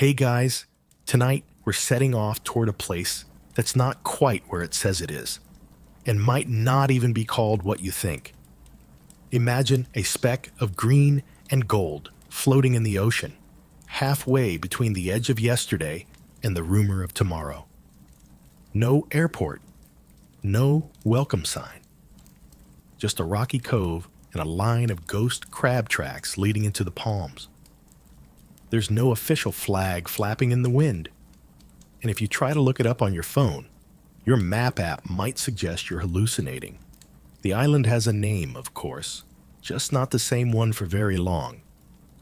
Hey guys, tonight we're setting off toward a place that's not quite where it says it is, and might not even be called what you think. Imagine a speck of green and gold floating in the ocean, halfway between the edge of yesterday and the rumor of tomorrow. No airport, no welcome sign, just a rocky cove and a line of ghost crab tracks leading into the palms. There's no official flag flapping in the wind, and if you try to look it up on your phone, your map app might suggest you're hallucinating. The island has a name, of course, just not the same one for very long.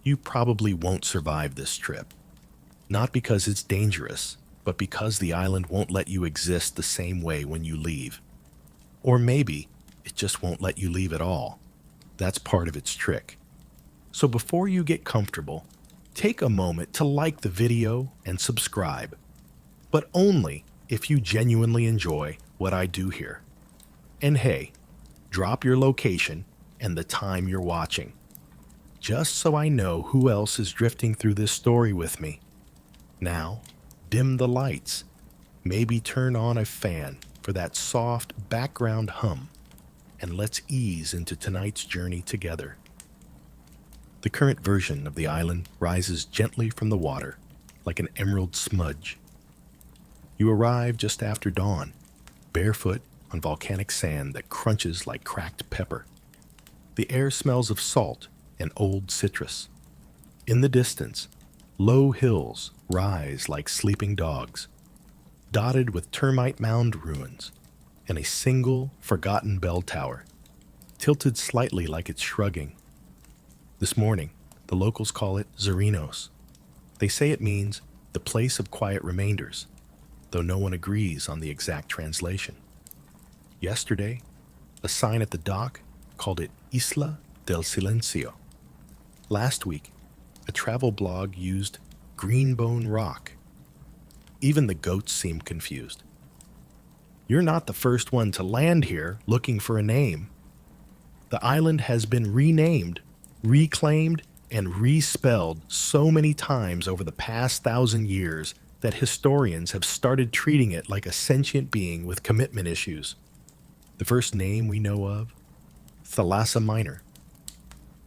You probably won't survive this trip. Not because it's dangerous, but because the island won't let you exist the same way when you leave. Or maybe it just won't let you leave at all. That's part of its trick. So before you get comfortable, take a moment to like the video and subscribe. But only if you genuinely enjoy what I do here. And hey, drop your location and the time you're watching, just so I know who else is drifting through this story with me. Now, dim the lights, maybe turn on a fan for that soft background hum, and let's ease into tonight's journey together. The current version of the island rises gently from the water, like an emerald smudge. You arrive just after dawn, barefoot on volcanic sand that crunches like cracked pepper. The air smells of salt and old citrus. In the distance, low hills rise like sleeping dogs, dotted with termite mound ruins and a single forgotten bell tower, tilted slightly like it's shrugging. This morning, the locals call it Serenos. They say it means the place of quiet remainders, though no one agrees on the exact translation. Yesterday, a sign at the dock called it Isla del Silencio. Last week, a travel blog used Greenbone Rock. Even the goats seemed confused. You're not the first one to land here looking for a name. The island has been renamed, reclaimed, and respelled so many times over the past 1,000 years that historians have started treating it like a sentient being with commitment issues. The first name we know of? Thalassa Minor.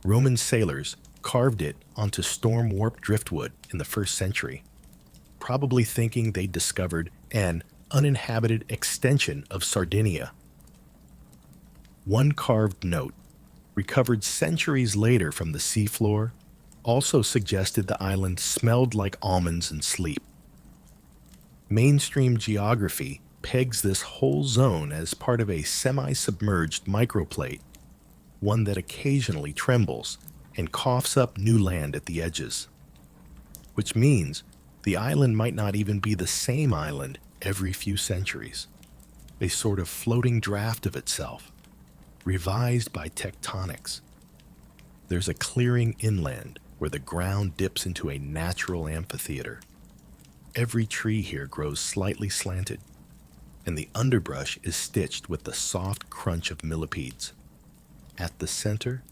Roman sailors carved it onto storm-warped driftwood in the 1st century, probably thinking they'd discovered an uninhabited extension of Sardinia. One carved note, recovered centuries later from the seafloor, also suggested the island smelled like almonds and sleep. Mainstream geography pegs this whole zone as part of a semi-submerged microplate, one that occasionally trembles and coughs up new land at the edges. Which means the island might not even be the same island every few centuries, a sort of floating draft of itself, revised by tectonics. There's a clearing inland where the ground dips into a natural amphitheater. Every tree here grows slightly slanted, and the underbrush is stitched with the soft crunch of millipedes. At the center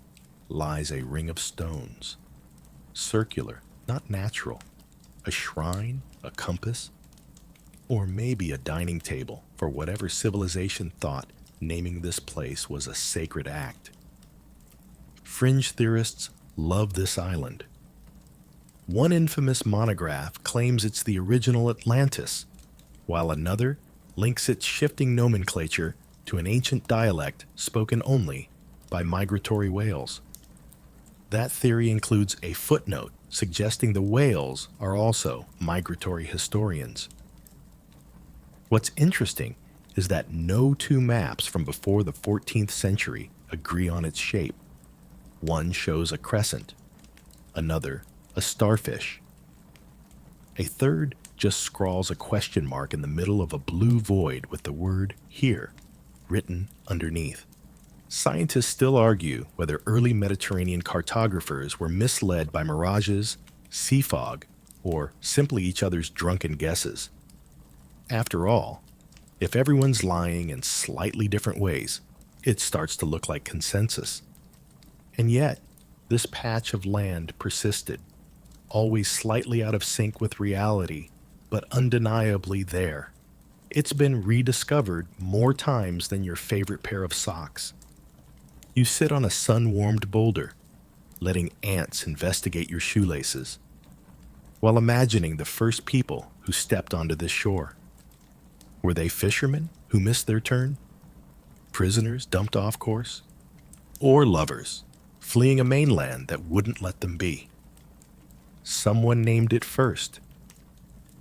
lies a ring of stones, circular, not natural, a shrine, a compass, or maybe a dining table for whatever civilization thought naming this place was a sacred act. Fringe theorists love this island. One infamous monograph claims it's the original Atlantis, while another links its shifting nomenclature to an ancient dialect spoken only by migratory whales. That theory includes a footnote suggesting the whales are also migratory historians. What's interesting is that no two maps from before the 14th century agree on its shape. One shows a crescent, another a starfish. A third just scrawls a question mark in the middle of a blue void with the word "here" written underneath. Scientists still argue whether early Mediterranean cartographers were misled by mirages, sea fog, or simply each other's drunken guesses. After all, if everyone's lying in slightly different ways, it starts to look like consensus. And yet, this patch of land persisted. always slightly out of sync with reality, but undeniably there. It's been rediscovered more times than your favorite pair of socks. You sit on a sun-warmed boulder, letting ants investigate your shoelaces, while imagining the first people who stepped onto this shore. Were they fishermen who missed their turn? Prisoners dumped off course? Or lovers fleeing a mainland that wouldn't let them be? Someone named it first.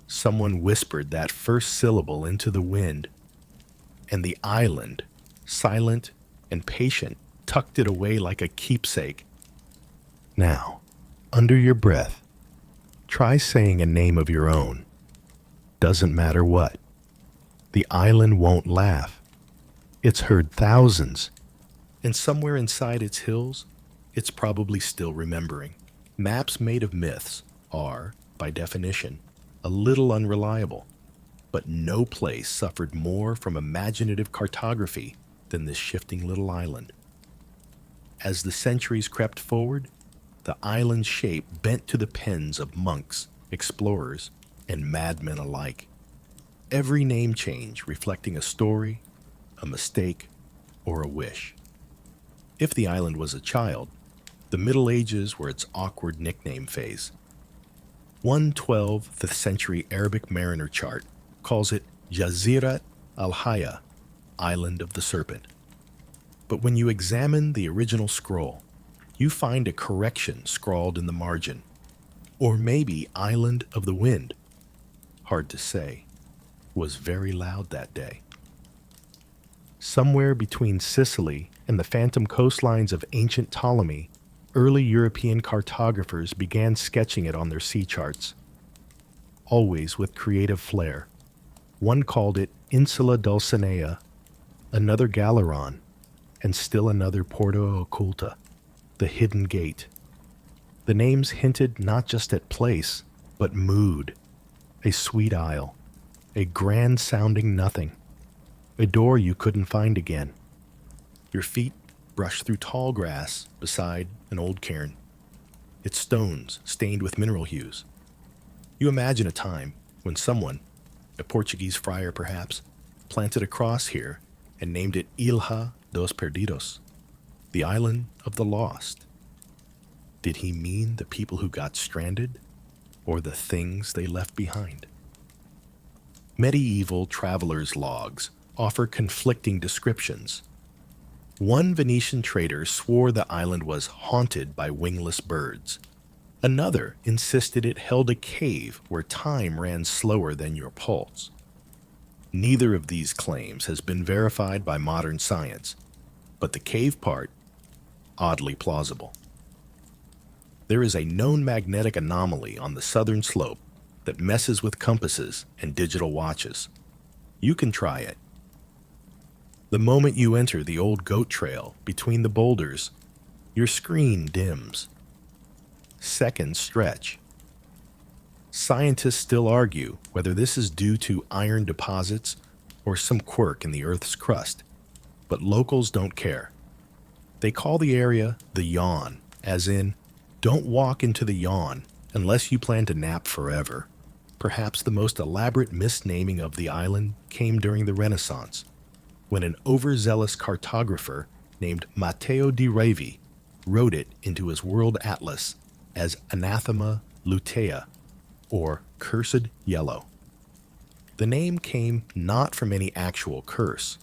Someone whispered that first syllable into the wind, and the island, silent and patient, tucked it away like a keepsake. Now, under your breath, try saying a name of your own. Doesn't matter what. The island won't laugh. It's heard thousands, and somewhere inside its hills, it's probably still remembering. Maps made of myths are, by definition, a little unreliable, but no place suffered more from imaginative cartography than this shifting little island. As the centuries crept forward, the island's shape bent to the pens of monks, explorers, and madmen alike. Every name change reflecting a story, a mistake, or a wish. If the island was a child, the Middle Ages were its awkward nickname phase. One 12th century Arabic mariner chart calls it Jazirat al-Haya, Island of the Serpent. But when you examine the original scroll, you find a correction scrawled in the margin. Or maybe Island of the Wind, hard to say, was very loud that day. Somewhere between Sicily and the phantom coastlines of ancient Ptolemy, early European cartographers began sketching it on their sea charts, always with creative flair. One called it Insula Dulcinea, another Galeron, and still another Porto Oculta, the hidden gate. The names hinted not just at place, but mood, a sweet isle, a grand-sounding nothing, a door you couldn't find again. Your feet brushed through tall grass beside an old cairn, its stones stained with mineral hues. You imagine a time when someone, a Portuguese friar perhaps, planted a cross here and named it Ilha dos Perdidos, the island of the lost. Did he mean the people who got stranded, or the things they left behind? Medieval travelers' logs offer conflicting descriptions. One Venetian trader swore the island was haunted by wingless birds. Another insisted it held a cave where time ran slower than your pulse. Neither of these claims has been verified by modern science, but the cave part, oddly plausible. There is a known magnetic anomaly on the southern slope that messes with compasses and digital watches. You can try it. The moment you enter the old goat trail between the boulders, your screen dims. Seconds stretch. Scientists still argue whether this is due to iron deposits or some quirk in the Earth's crust, but locals don't care. They call the area the yawn, as in, don't walk into the yawn unless you plan to nap forever. Perhaps the most elaborate misnaming of the island came during the Renaissance, when an overzealous cartographer named Matteo di Revi wrote it into his world atlas as Anathema Lutea, or Cursed Yellow. The name came not from any actual curse,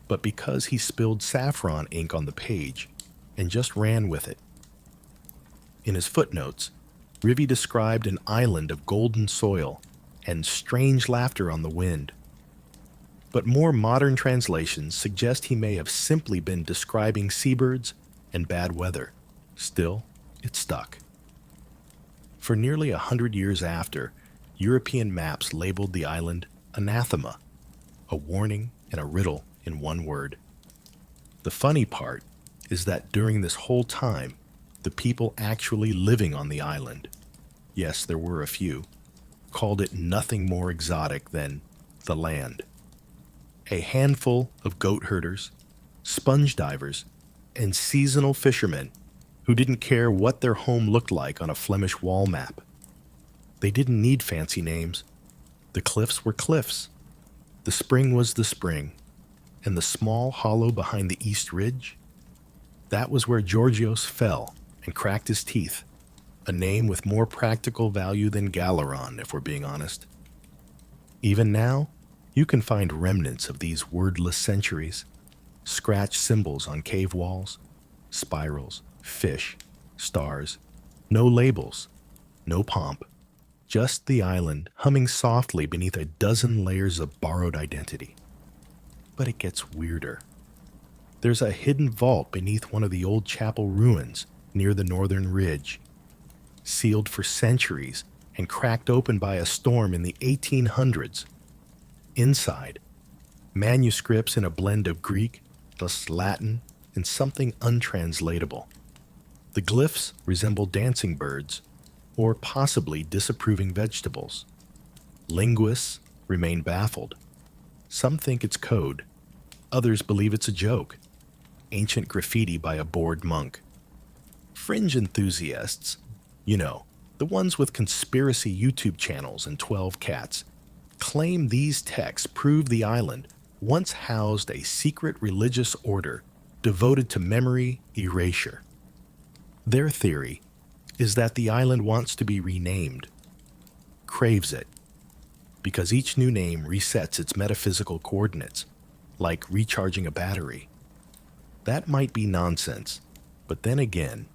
but because he spilled saffron ink on the page and just ran with it. In his footnotes, Rivi described an island of golden soil and strange laughter on the wind. But more modern translations suggest he may have simply been describing seabirds and bad weather. Still, it stuck. For nearly 100 years after, European maps labeled the island anathema, a warning and a riddle in one word. The funny part is that during this whole time, the people actually living on the island, yes, there were a few, called it nothing more exotic than the land. A handful of goat herders, sponge divers, and seasonal fishermen who didn't care what their home looked like on a Flemish wall map. They didn't need fancy names. The cliffs were cliffs. The spring was the spring. And the small hollow behind the east ridge, that was where Georgios fell and cracked his teeth. A name with more practical value than Galeron, if we're being honest. Even now, you can find remnants of these wordless centuries. Scratched symbols on cave walls, spirals, fish, stars. No labels, no pomp. Just the island humming softly beneath a dozen layers of borrowed identity. But it gets weirder. There's a hidden vault beneath one of the old chapel ruins near the northern ridge, sealed for centuries and cracked open by a storm in the 1800s. Inside, manuscripts in a blend of Greek, plus Latin, and something untranslatable. The glyphs resemble dancing birds, or possibly disapproving vegetables. Linguists remain baffled. Some think it's code. Others believe it's a joke. Ancient graffiti by a bored monk. Fringe enthusiasts, the ones with conspiracy YouTube channels and 12 cats, claim these texts prove the island once housed a secret religious order devoted to memory erasure. Their theory is that the island wants to be renamed, craves it, because each new name resets its metaphysical coordinates, like recharging a battery. That might be nonsense, but then again,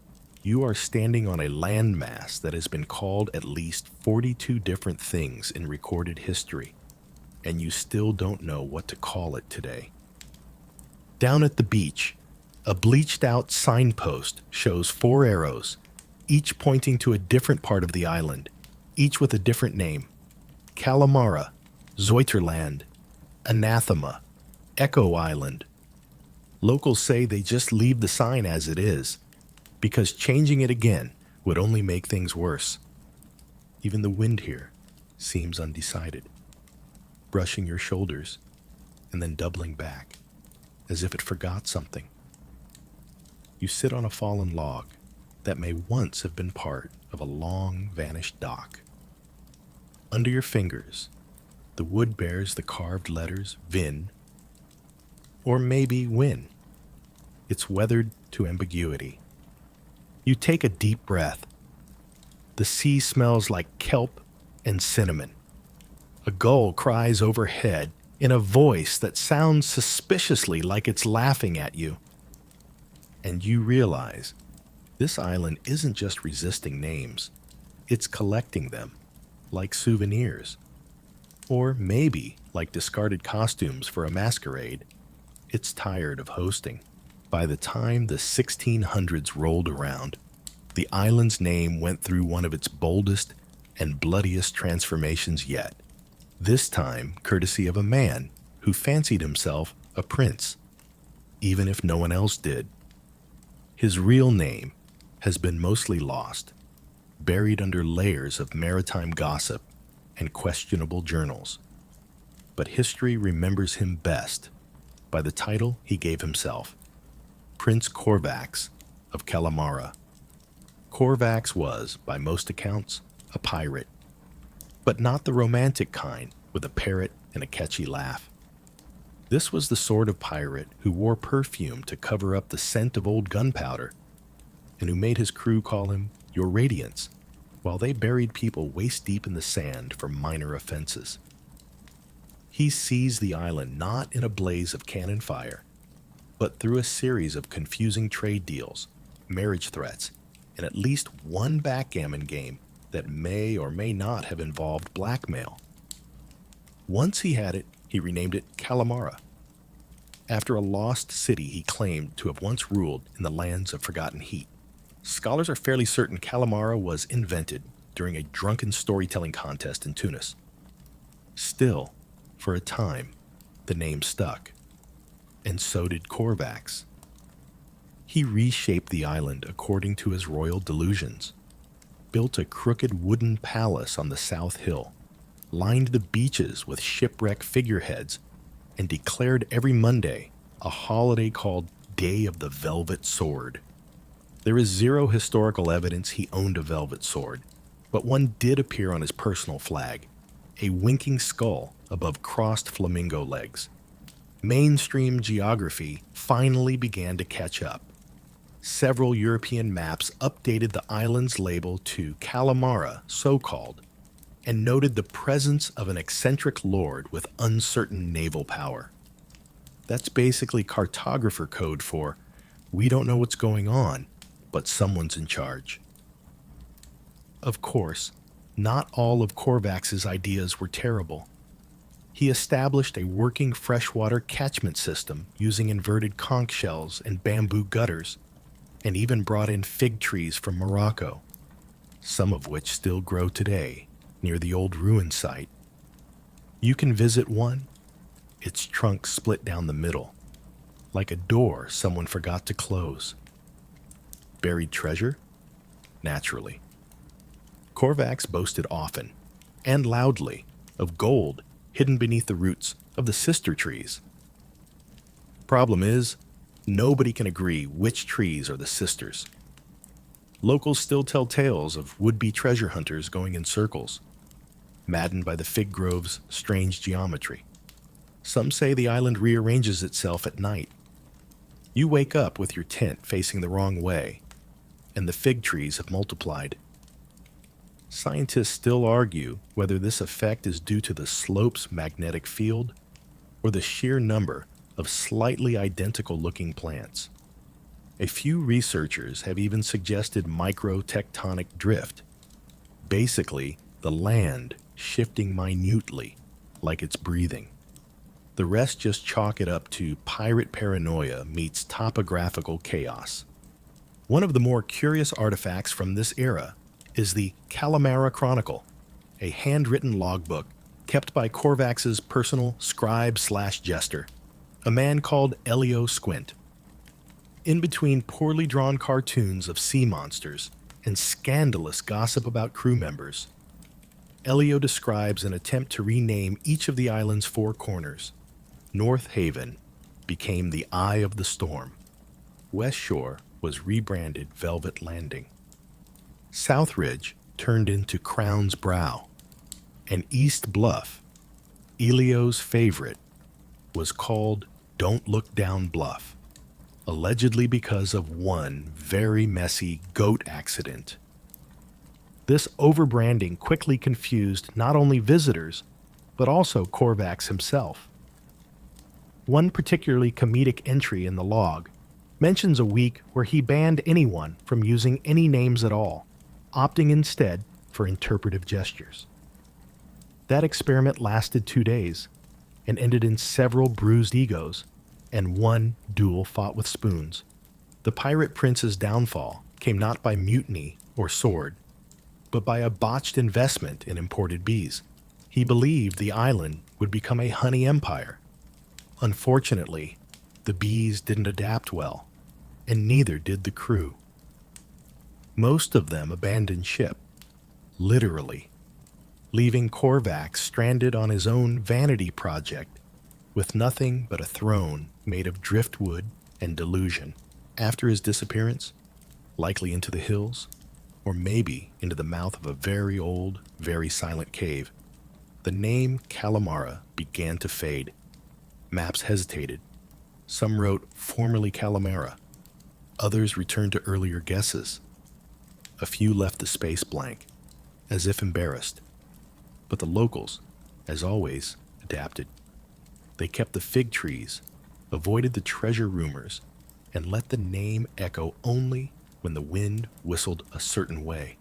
you are standing on a landmass that has been called at least 42 different things in recorded history, and you still don't know what to call it today. Down at the beach, a bleached-out signpost shows 4 arrows, each pointing to a different part of the island, each with a different name. Calamara, Zoiterland, Anathema, Echo Island. Locals say they just leave the sign as it is, because changing it again would only make things worse. Even the wind here seems undecided, brushing your shoulders and then doubling back, as if it forgot something. You sit on a fallen log that may once have been part of a long vanished dock. Under your fingers, the wood bears the carved letters Vin, or maybe Win. It's weathered to ambiguity. You take a deep breath. The sea smells like kelp and cinnamon. A gull cries overhead in a voice that sounds suspiciously like it's laughing at you. And you realize this island isn't just resisting names, it's collecting them, like souvenirs. Or maybe, like discarded costumes for a masquerade, it's tired of hosting. By the time the 1600s rolled around, the island's name went through one of its boldest and bloodiest transformations yet. This time, courtesy of a man who fancied himself a prince, even if no one else did. His real name has been mostly lost, buried under layers of maritime gossip and questionable journals. But history remembers him best by the title he gave himself, Prince Corvax of Calamara. Corvax was, by most accounts, a pirate, but not the romantic kind with a parrot and a catchy laugh. This was the sort of pirate who wore perfume to cover up the scent of old gunpowder, and who made his crew call him Your Radiance, while they buried people waist-deep in the sand for minor offenses. He seized the island not in a blaze of cannon fire, but through a series of confusing trade deals, marriage threats, and at least one backgammon game that may or may not have involved blackmail. Once he had it, he renamed it Calamara, after a lost city he claimed to have once ruled in the lands of forgotten heat. Scholars are fairly certain Calamara was invented during a drunken storytelling contest in Tunis. Still, for a time, the name stuck, and so did Corvax. He reshaped the island according to his royal delusions, built a crooked wooden palace on the South Hill, lined the beaches with shipwreck figureheads, and declared every Monday a holiday called Day of the Velvet Sword. There is zero historical evidence he owned a velvet sword, but one did appear on his personal flag, a winking skull above crossed flamingo legs. Mainstream geography finally began to catch up. Several European maps updated the island's label to Calamara, so-called, and noted the presence of an eccentric lord with uncertain naval power. That's basically cartographer code for, we don't know what's going on, but someone's in charge. Of course, not all of Korvax's ideas were terrible. He established a working freshwater catchment system using inverted conch shells and bamboo gutters, and even brought in fig trees from Morocco, some of which still grow today near the old ruin site. You can visit one, its trunk split down the middle, like a door someone forgot to close. Buried treasure? Naturally. Korvax boasted often, and loudly, of gold hidden beneath the roots of the sister trees. Problem is, nobody can agree which trees are the sisters. Locals still tell tales of would-be treasure hunters going in circles, maddened by the fig grove's strange geometry. Some say the island rearranges itself at night. You wake up with your tent facing the wrong way, and the fig trees have multiplied. Scientists still argue whether this effect is due to the slope's magnetic field or the sheer number of slightly identical-looking plants. A few researchers have even suggested microtectonic drift, basically the land shifting minutely like it's breathing. The rest just chalk it up to pirate paranoia meets topographical chaos. One of the more curious artifacts from this era is the Calamara Chronicle, a handwritten logbook kept by Korvax's personal scribe/jester, a man called Elio Squint. In between poorly drawn cartoons of sea monsters and scandalous gossip about crew members, Elio describes an attempt to rename each of the island's four corners. North Haven became the Eye of the Storm. West Shore was rebranded Velvet Landing. South Ridge turned into Crown's Brow, and East Bluff, Elio's favorite, was called Don't Look Down Bluff, allegedly because of one very messy goat accident. This overbranding quickly confused not only visitors, but also Korvax himself. One particularly comedic entry in the log mentions a week where he banned anyone from using any names at all, opting instead for interpretive gestures. That experiment lasted 2 days and ended in several bruised egos and one duel fought with spoons. The pirate prince's downfall came not by mutiny or sword, but by a botched investment in imported bees. He believed the island would become a honey empire. Unfortunately, the bees didn't adapt well, and neither did the crew. Most of them abandoned ship, literally, leaving Korvax stranded on his own vanity project with nothing but a throne made of driftwood and delusion. After his disappearance, likely into the hills, or maybe into the mouth of a very old, very silent cave, the name Calamara began to fade. Maps hesitated. Some wrote formerly Calamara. Others returned to earlier guesses. A few left the space blank, as if embarrassed. But the locals, as always, adapted. They kept the fig trees, avoided the treasure rumors, and let the name echo only when the wind whistled a certain way.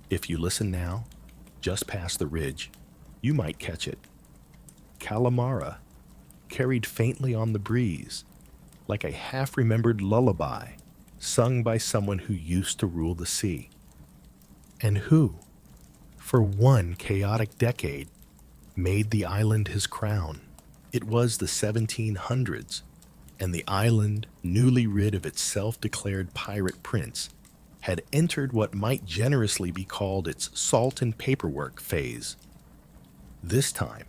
If you listen now, just past the ridge, you might catch it. Calamara, carried faintly on the breeze, like a half-remembered lullaby sung by someone who used to rule the sea. And who, for one chaotic decade, made the island his crown. It was the 1700s, and the island, newly rid of its self-declared pirate prince, had entered what might generously be called its salt and paperwork phase. This time,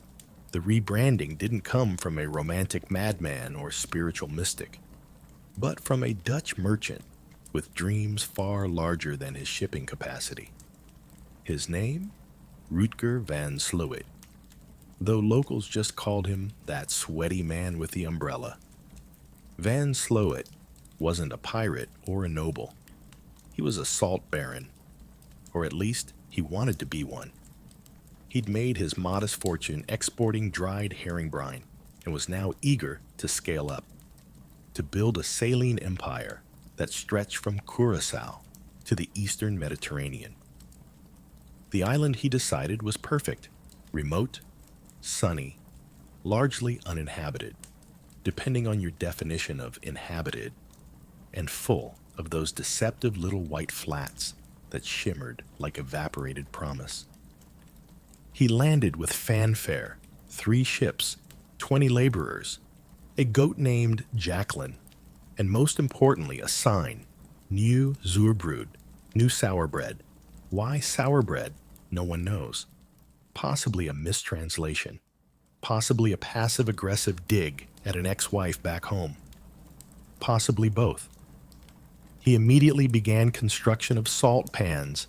the rebranding didn't come from a romantic madman or spiritual mystic, but from a Dutch merchant with dreams far larger than his shipping capacity. His name? Rutger van Sloot, though locals just called him that sweaty man with the umbrella. Van Sloot wasn't a pirate or a noble. He was a salt baron, or at least he wanted to be one. He'd made his modest fortune exporting dried herring brine and was now eager to scale up, to build a saline empire that stretched from Curacao to the eastern Mediterranean. The island, he decided, was perfect, remote, sunny, largely uninhabited, depending on your definition of inhabited, and full of those deceptive little white flats that shimmered like evaporated promise. He landed with fanfare, 3 ships, 20 laborers, a goat named Jacqueline, and most importantly, a sign, New Zuurbrod, new sour bread. Why sour bread? No one knows. Possibly a mistranslation. Possibly a passive-aggressive dig at an ex-wife back home. Possibly both. He immediately began construction of salt pans,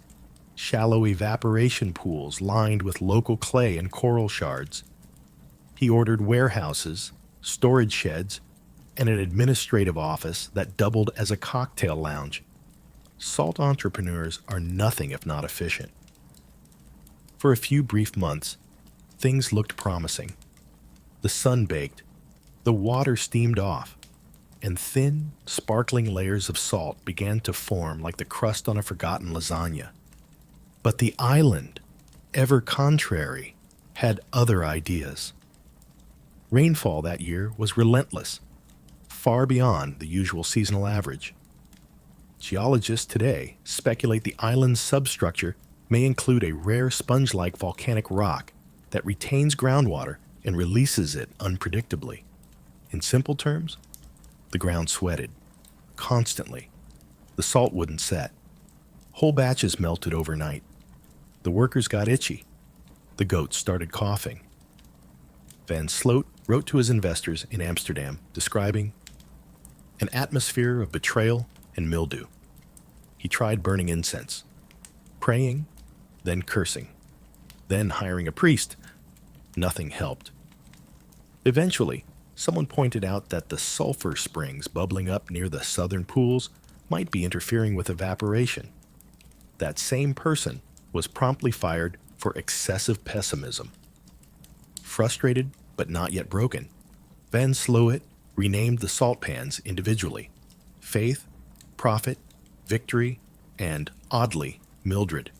shallow evaporation pools lined with local clay and coral shards. He ordered warehouses, storage sheds, and an administrative office that doubled as a cocktail lounge. Salt entrepreneurs are nothing if not efficient. For a few brief months, things looked promising. The sun baked, the water steamed off, and thin, sparkling layers of salt began to form like the crust on a forgotten lasagna. But the island, ever contrary, had other ideas. Rainfall that year was relentless, far beyond the usual seasonal average. Geologists today speculate the island's substructure may include a rare sponge-like volcanic rock that retains groundwater and releases it unpredictably. In simple terms, the ground sweated, constantly. The salt wouldn't set. Whole batches melted overnight. The workers got itchy. The goats started coughing. Van Sloot wrote to his investors in Amsterdam describing an atmosphere of betrayal and mildew. He tried burning incense, praying, then cursing, then hiring a priest. Nothing helped. Eventually, someone pointed out that the sulfur springs bubbling up near the southern pools might be interfering with evaporation. That same person was promptly fired for excessive pessimism. Frustrated but not yet broken, Van Sloot renamed the salt pans individually: Faith, Prophet, Victory, and, oddly, Mildred,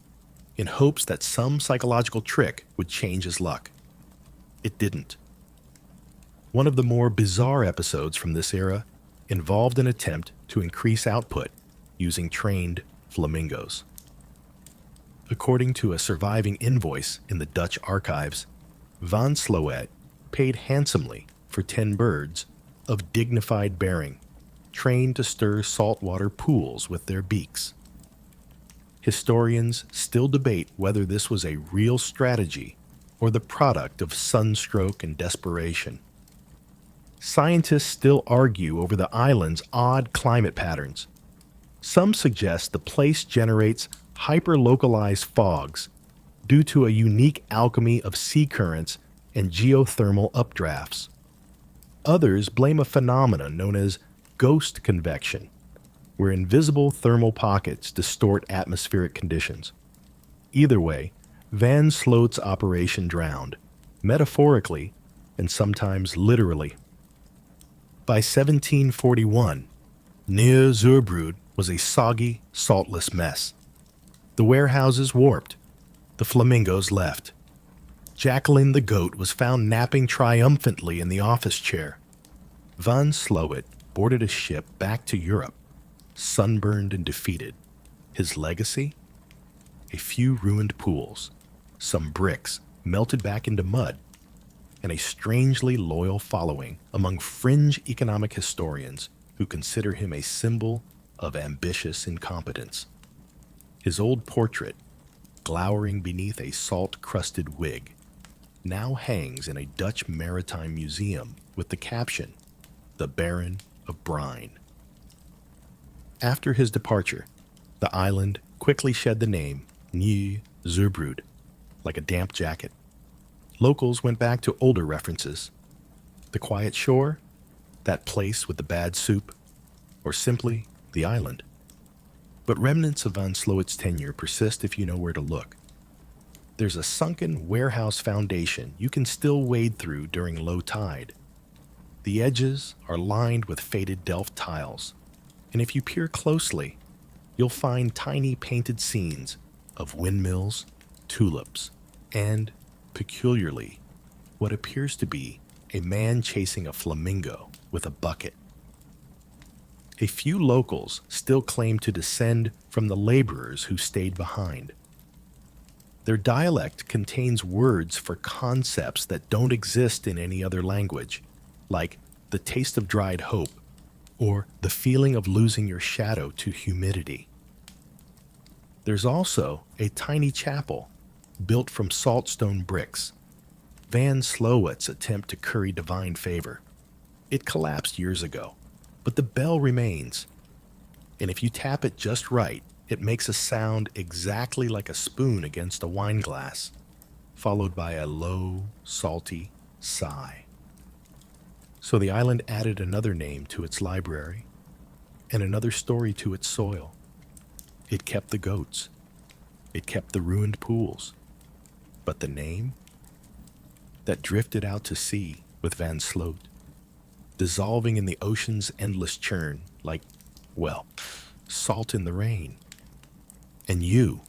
in hopes that some psychological trick would change his luck. It didn't. One of the more bizarre episodes from this era involved an attempt to increase output using trained flamingos. According to a surviving invoice in the Dutch archives, Van Sloot paid handsomely for 10 birds of dignified bearing, trained to stir saltwater pools with their beaks. Historians still debate whether this was a real strategy or the product of sunstroke and desperation. Scientists still argue over the island's odd climate patterns. Some suggest the place generates hyper-localized fogs due to a unique alchemy of sea currents and geothermal updrafts. Others blame a phenomenon known as ghost convection, where invisible thermal pockets distort atmospheric conditions. Either way, Van Sloot's operation drowned, metaphorically and sometimes literally. By 1741, Nieuw Zuurbrod was a soggy, saltless mess. The warehouses warped. The flamingos left. Jacqueline the goat was found napping triumphantly in the office chair. Van Sloot boarded a ship back to Europe, sunburned and defeated. His legacy? A few ruined pools, some bricks melted back into mud, and a strangely loyal following among fringe economic historians who consider him a symbol of ambitious incompetence. His old portrait, glowering beneath a salt-crusted wig, now hangs in a Dutch maritime museum with the caption, "The Baron of Brine." After his departure, the island quickly shed the name Nieuw Zerbrud, like a damp jacket. Locals went back to older references. The quiet shore, that place with the bad soup, or simply the island. But remnants of Van Sloot's tenure persist if you know where to look. There's a sunken warehouse foundation you can still wade through during low tide. The edges are lined with faded Delft tiles, and if you peer closely, you'll find tiny painted scenes of windmills, tulips, and, peculiarly, what appears to be a man chasing a flamingo with a bucket. A few locals still claim to descend from the laborers who stayed behind. Their dialect contains words for concepts that don't exist in any other language, like the taste of dried hope or the feeling of losing your shadow to humidity. There's also a tiny chapel built from saltstone bricks, Van Sloot's attempt to curry divine favor. It collapsed years ago, but the bell remains, and if you tap it just right, it makes a sound exactly like a spoon against a wine glass, followed by a low, salty sigh. So the island added another name to its library and another story to its soil. It kept the goats. It kept the ruined pools. But the name? That drifted out to sea with Van Sloot, dissolving in the ocean's endless churn like, well, salt in the rain. And you,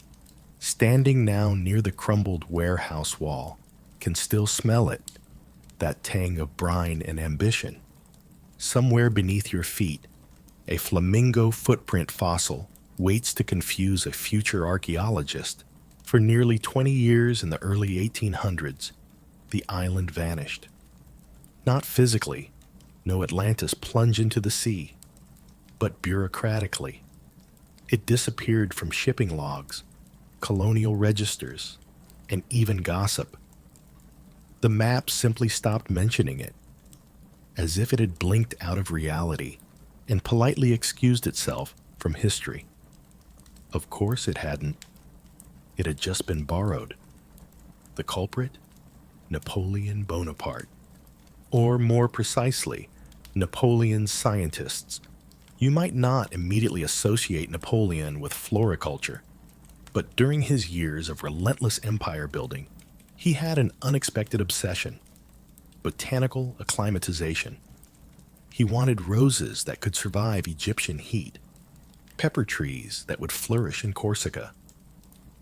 standing now near the crumbled warehouse wall, can still smell it, that tang of brine and ambition. Somewhere beneath your feet, a flamingo footprint fossil waits to confuse a future archaeologist. For nearly 20 years in the early 1800s, the island vanished. Not physically, no Atlantis plunged into the sea, but bureaucratically. It disappeared from shipping logs, colonial registers, and even gossip. The map simply stopped mentioning it, as if it had blinked out of reality and politely excused itself from history. Of course it hadn't. It had just been borrowed. The culprit? Napoleon Bonaparte. Or more precisely, Napoleon's scientists. You might not immediately associate Napoleon with floriculture, but during his years of relentless empire building, he had an unexpected obsession: botanical acclimatization. He wanted roses that could survive Egyptian heat, pepper trees that would flourish in Corsica,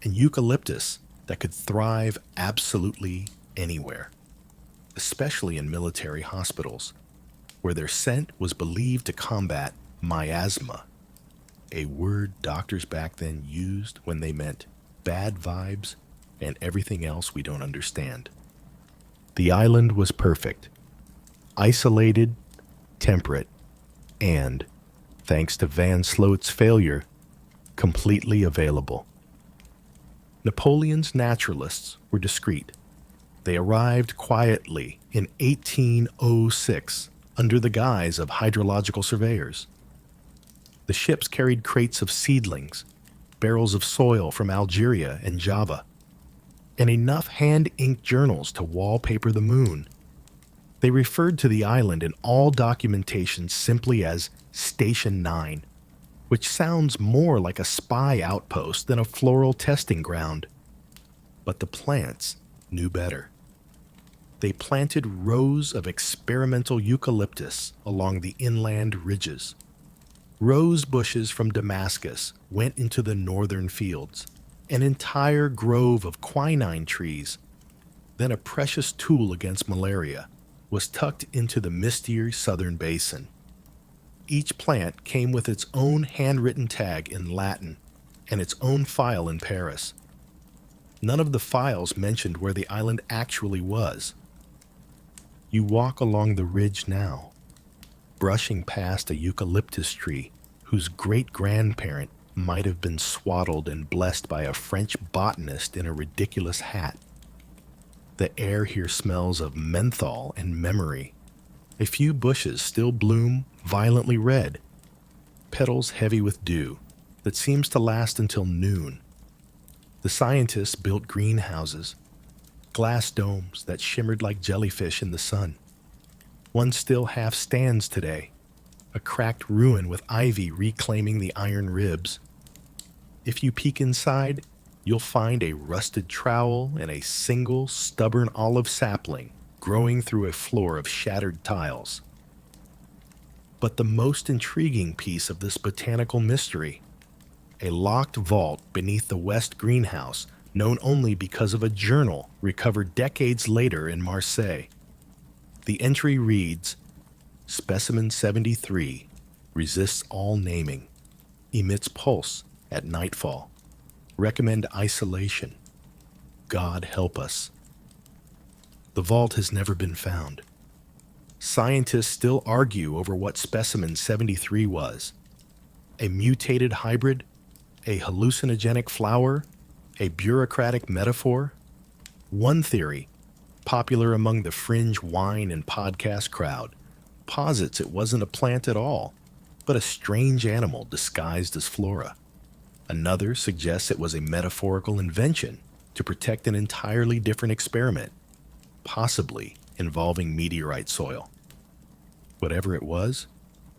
and eucalyptus that could thrive absolutely anywhere, especially in military hospitals, where their scent was believed to combat miasma, a word doctors back then used when they meant bad vibes and everything else we don't understand. The island was perfect, isolated, temperate, and, thanks to Van Sloot's failure, completely available. Napoleon's naturalists were discreet. They arrived quietly in 1806 under the guise of hydrological surveyors. The ships carried crates of seedlings, barrels of soil from Algeria and Java, and enough hand-inked journals to wallpaper the moon. They referred to the island in all documentation simply as Station 9, which sounds more like a spy outpost than a floral testing ground. But the plants knew better. They planted rows of experimental eucalyptus along the inland ridges. Rose bushes from Damascus went into the northern fields, an entire grove of quinine trees, then a precious tool against malaria, was tucked into the mistier southern basin. Each plant came with its own handwritten tag in Latin and its own file in Paris. None of the files mentioned where the island actually was. You walk along the ridge now, brushing past a eucalyptus tree whose great-grandparent might have been swaddled and blessed by a French botanist in a ridiculous hat. The air here smells of menthol and memory. A few bushes still bloom violently red, petals heavy with dew that seems to last until noon. The scientists built greenhouses, glass domes that shimmered like jellyfish in the sun. One still half stands today, a cracked ruin with ivy reclaiming the iron ribs. If you peek inside, you'll find a rusted trowel and a single stubborn olive sapling growing through a floor of shattered tiles. But the most intriguing piece of this botanical mystery, a locked vault beneath the west greenhouse, known only because of a journal recovered decades later in Marseille. The entry reads, "Specimen 73 resists all naming, emits pulse at nightfall, recommend isolation. God help us." The vault has never been found. Scientists still argue over what specimen 73 was. A mutated hybrid? A hallucinogenic flower? A bureaucratic metaphor? One theory, popular among the fringe wine and podcast crowd, posits it wasn't a plant at all, but a strange animal disguised as flora. Another suggests it was a metaphorical invention to protect an entirely different experiment, possibly involving meteorite soil. Whatever it was,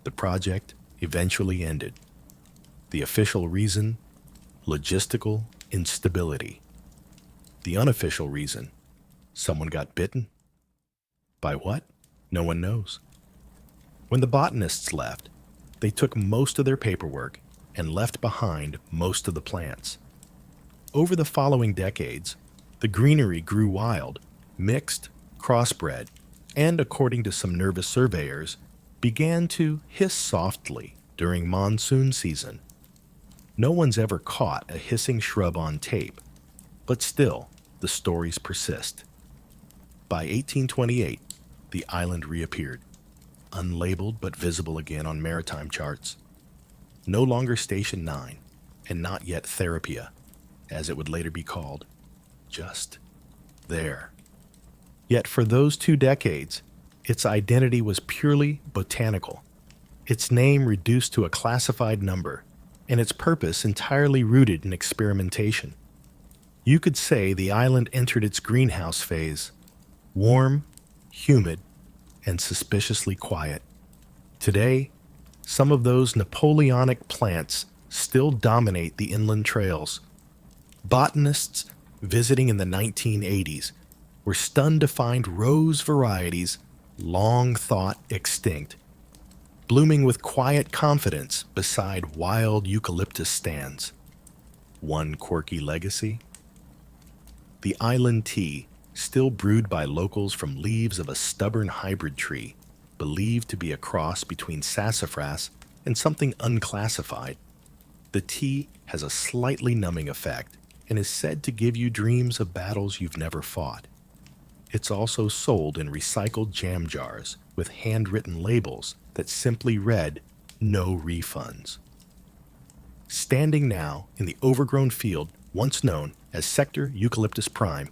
the project eventually ended. The official reason, logistical instability. The unofficial reason, someone got bitten. By what? No one knows. When the botanists left, they took most of their paperwork and left behind most of the plants. Over the following decades, the greenery grew wild, mixed, crossbred, and, according to some nervous surveyors, began to hiss softly during monsoon season. No one's ever caught a hissing shrub on tape, but still, the stories persist. By 1828, the island reappeared, unlabeled but visible again on maritime charts. No longer Station 9, and not yet Therapia, as it would later be called, just there. Yet for those 2 decades, its identity was purely botanical, its name reduced to a classified number, and its purpose entirely rooted in experimentation. You could say the island entered its greenhouse phase, warm, humid, and suspiciously quiet. Today, some of those Napoleonic plants still dominate the inland trails. Botanists visiting in the 1980s were stunned to find rose varieties long thought extinct, blooming with quiet confidence beside wild eucalyptus stands. One quirky legacy? The island tea, still brewed by locals from leaves of a stubborn hybrid tree, believed to be a cross between sassafras and something unclassified. The tea has a slightly numbing effect and is said to give you dreams of battles you've never fought. It's also sold in recycled jam jars with handwritten labels that simply read, "No refunds." Standing now in the overgrown field once known as Sector Eucalyptus Prime,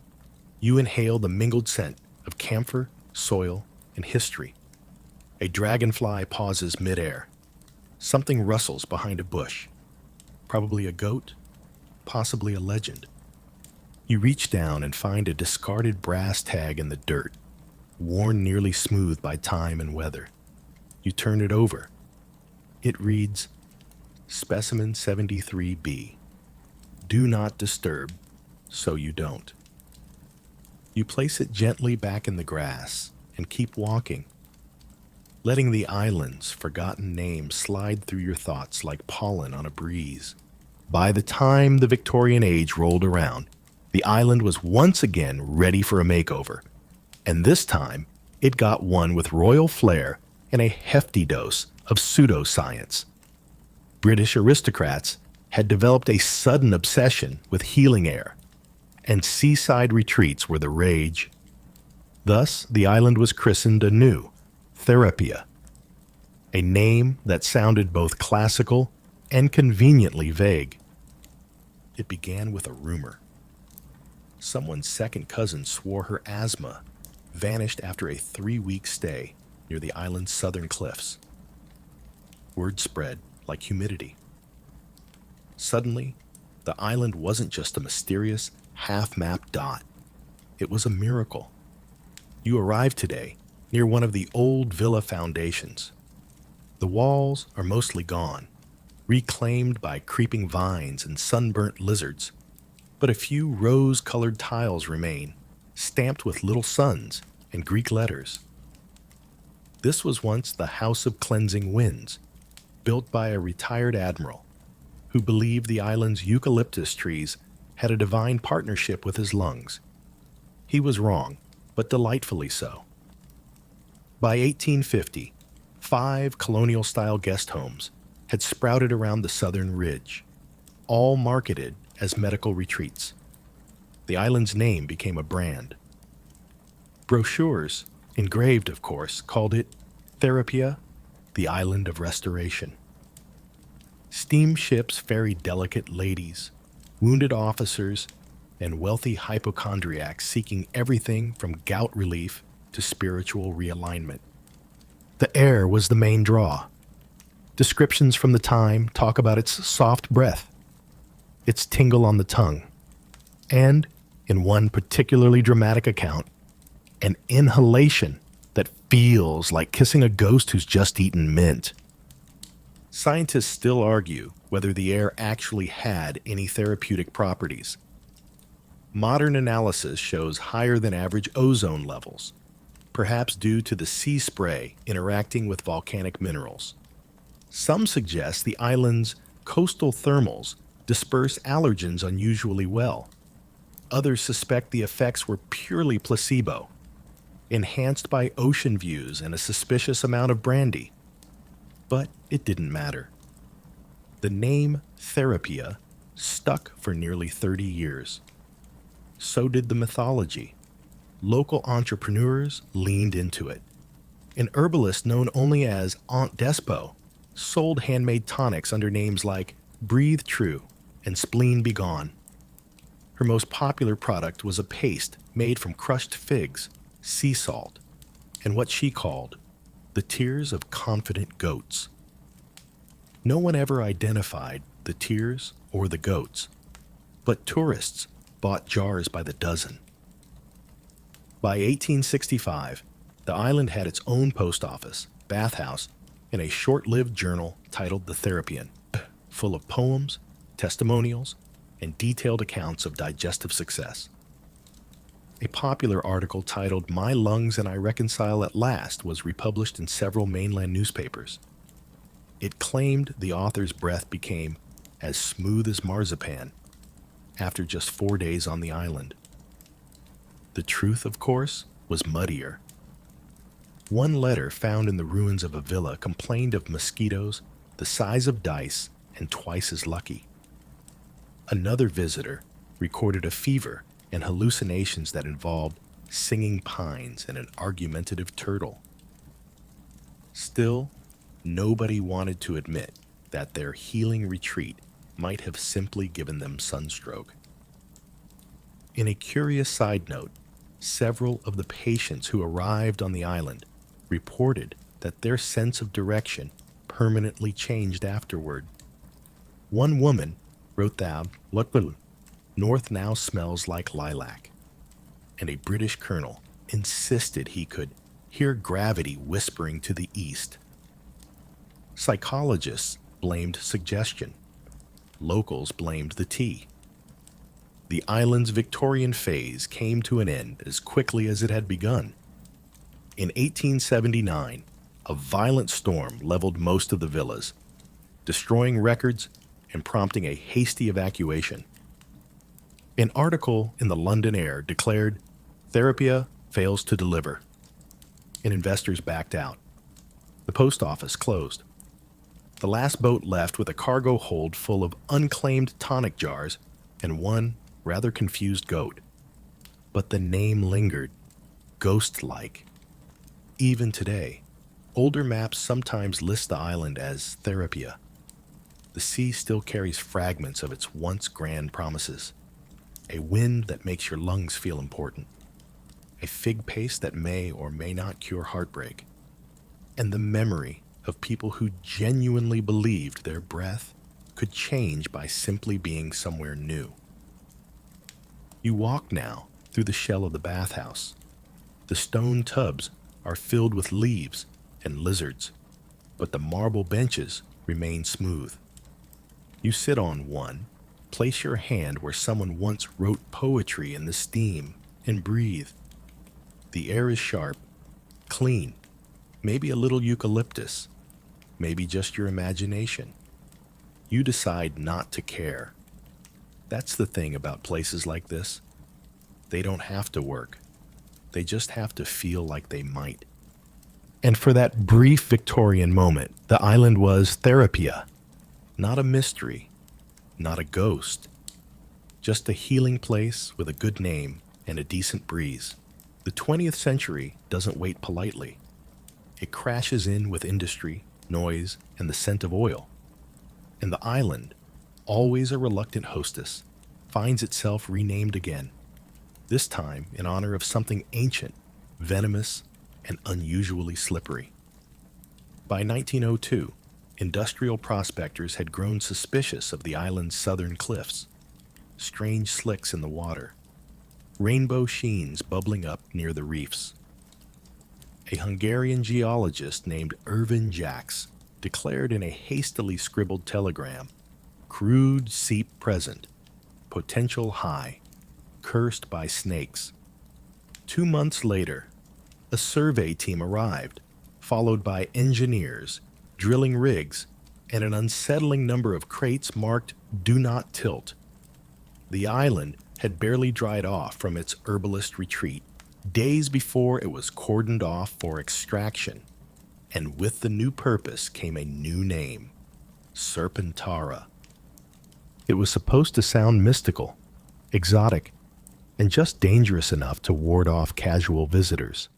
you inhale the mingled scent of camphor, soil, and history. A dragonfly pauses midair. Something rustles behind a bush. Probably a goat, possibly a legend. You reach down and find a discarded brass tag in the dirt, worn nearly smooth by time and weather. You turn it over. It reads, "Specimen 73B. Do not disturb, so you don't." You place it gently back in the grass and keep walking, letting the island's forgotten name slide through your thoughts like pollen on a breeze. By the time the Victorian age rolled around, the island was once again ready for a makeover, and this time it got one with royal flair and a hefty dose of pseudoscience. British aristocrats had developed a sudden obsession with healing air, and seaside retreats were the rage. Thus, the island was christened anew, Therapia, a name that sounded both classical and conveniently vague. It began with a rumor. Someone's second cousin swore her asthma vanished after a 3-week stay near the island's southern cliffs. Word spread like humidity. Suddenly, The island wasn't just a mysterious, half-mapped dot. It was a miracle. You arrived today near one of the old villa foundations. The walls are mostly gone, reclaimed by creeping vines and sunburnt lizards, but a few rose-colored tiles remain, stamped with little suns and Greek letters. This was once the House of Cleansing Winds, built by a retired admiral who believed the island's eucalyptus trees had a divine partnership with his lungs. He was wrong, but delightfully so. By 1850, 5 colonial-style guest homes had sprouted around the southern ridge, all marketed as medical retreats. The island's name became a brand. Brochures, engraved of course, called it Therapia, the Island of Restoration. Steamships ferried delicate ladies, wounded officers, and wealthy hypochondriacs seeking everything from gout relief to spiritual realignment. The air was the main draw. Descriptions from the time talk about its soft breath, its tingle on the tongue, and, in one particularly dramatic account, an inhalation that feels like kissing a ghost who's just eaten mint. Scientists still argue whether the air actually had any therapeutic properties. Modern analysis shows higher than average ozone levels, perhaps due to the sea spray interacting with volcanic minerals. Some suggest the island's coastal thermals disperse allergens unusually well. Others suspect the effects were purely placebo, enhanced by ocean views and a suspicious amount of brandy. But it didn't matter. The name Therapia stuck for nearly 30 years. So did the mythology. Local entrepreneurs leaned into it. An herbalist known only as Aunt Despo sold handmade tonics under names like Breathe True and Spleen Begone. Her most popular product was a paste made from crushed figs, sea salt, and what she called the tears of confident goats. No one ever identified the tears or the goats, but tourists bought jars by the dozen. By 1865, the island had its own post office, bathhouse, and a short-lived journal titled The Therapian, full of poems, testimonials, and detailed accounts of digestive success. A popular article titled My Lungs and I Reconcile at Last was republished in several mainland newspapers. It claimed the author's breath became as smooth as marzipan after just 4 days on the island. The truth, of course, was muddier. One letter found in the ruins of a villa complained of mosquitoes the size of dice and twice as lucky. Another visitor recorded a fever and hallucinations that involved singing pines and an argumentative turtle. Still, nobody wanted to admit that their healing retreat might have simply given them sunstroke. In a curious side note, several of the patients who arrived on the island reported that their sense of direction permanently changed afterward. One woman wrote that north now smells like lilac, and a British colonel insisted he could hear gravity whispering to the east. Psychologists blamed suggestion. Locals blamed the tea. The island's Victorian phase came to an end as quickly as it had begun. In 1879, a violent storm leveled most of the villas, destroying records and prompting a hasty evacuation. An article in the London Air declared, "Therapia fails to deliver," and investors backed out. The post office closed. The last boat left with a cargo hold full of unclaimed tonic jars and one rather confused goat. But the name lingered, ghost-like. Even today, older maps sometimes list the island as Therapia. The sea still carries fragments of its once grand promises. A wind that makes your lungs feel important. A fig paste that may or may not cure heartbreak. And the memory of people who genuinely believed their breath could change by simply being somewhere new. You walk now through the shell of the bathhouse. The stone tubs are filled with leaves and lizards, but the marble benches remain smooth. You sit on one, place your hand where someone once wrote poetry in the steam, and breathe. The air is sharp, clean, maybe a little eucalyptus, maybe just your imagination. You decide not to care. That's the thing about places like this. They don't have to work. They just have to feel like they might. And for that brief Victorian moment, the island was Therapia. Not a mystery, not a ghost. Just a healing place with a good name and a decent breeze. The 20th century doesn't wait politely. It crashes in with industry, noise, and the scent of oil. And the island, always a reluctant hostess, finds itself renamed again, this time in honor of something ancient, venomous, and unusually slippery. By 1902, industrial prospectors had grown suspicious of the island's southern cliffs. Strange slicks in the water, rainbow sheens bubbling up near the reefs. A Hungarian geologist named Irvin Jacks declared in a hastily scribbled telegram, "Crude seep present, potential high, cursed by snakes." 2 months later, a survey team arrived, followed by engineers, drilling rigs, and an unsettling number of crates marked "Do Not Tilt." The island had barely dried off from its herbalist retreat, days before it was cordoned off for extraction, and with the new purpose came a new name, Serpentara. It was supposed to sound mystical, exotic, and just dangerous enough to ward off casual visitors.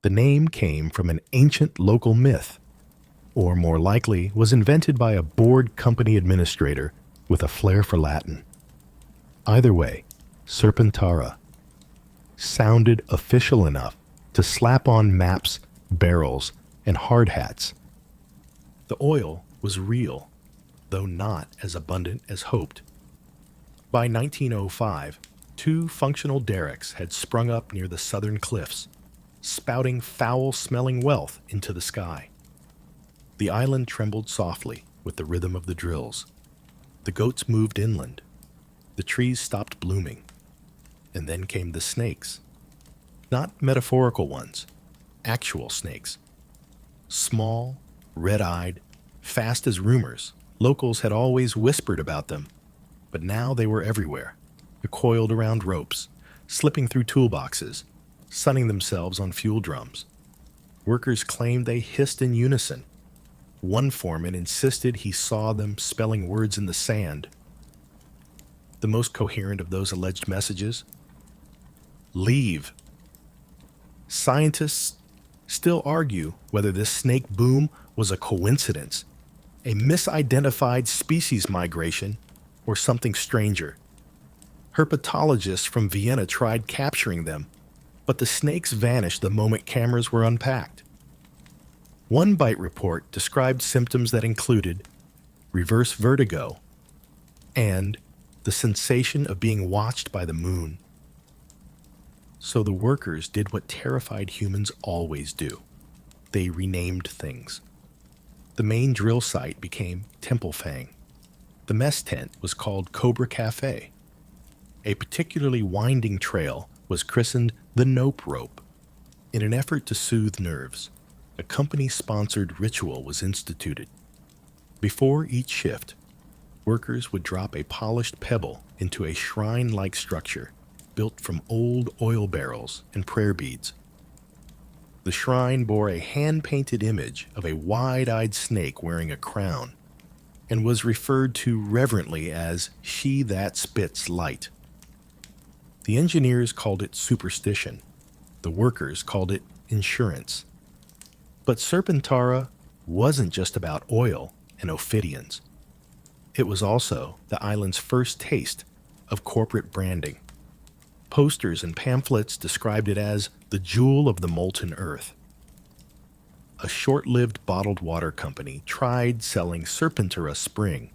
The name came from an ancient local myth, or more likely was invented by a bored company administrator with a flair for Latin. Either way, Serpentara sounded official enough to slap on maps, barrels, and hard hats. The oil was real, though not as abundant as hoped. By 1905, 2 functional derricks had sprung up near the southern cliffs, spouting foul-smelling wealth into the sky. The island trembled softly with the rhythm of the drills. The goats moved inland. The trees stopped blooming. And then came the snakes. Not metaphorical ones, actual snakes. Small, red-eyed, fast as rumors. Locals had always whispered about them, but now they were everywhere, coiled around ropes, slipping through toolboxes, sunning themselves on fuel drums. Workers claimed they hissed in unison. One foreman insisted he saw them spelling words in the sand. The most coherent of those alleged messages: leave. Scientists still argue whether this snake boom was a coincidence, a misidentified species migration, or something stranger. Herpetologists from Vienna tried capturing them, but the snakes vanished the moment cameras were unpacked. One bite report described symptoms that included reverse vertigo and the sensation of being watched by the moon. So the workers did what terrified humans always do. They renamed things. The main drill site became Temple Fang. The mess tent was called Cobra Cafe. A particularly winding trail was christened the Nope Rope. In an effort to soothe nerves, a company-sponsored ritual was instituted. Before each shift, workers would drop a polished pebble into a shrine-like structure built from old oil barrels and prayer beads. The shrine bore a hand-painted image of a wide-eyed snake wearing a crown and was referred to reverently as "She That Spits Light." The engineers called it superstition. The workers called it insurance. But Serpentara wasn't just about oil and ophidians. It was also the island's first taste of corporate branding. Posters and pamphlets described it as the jewel of the molten earth. A short-lived bottled water company tried selling Serpentara Spring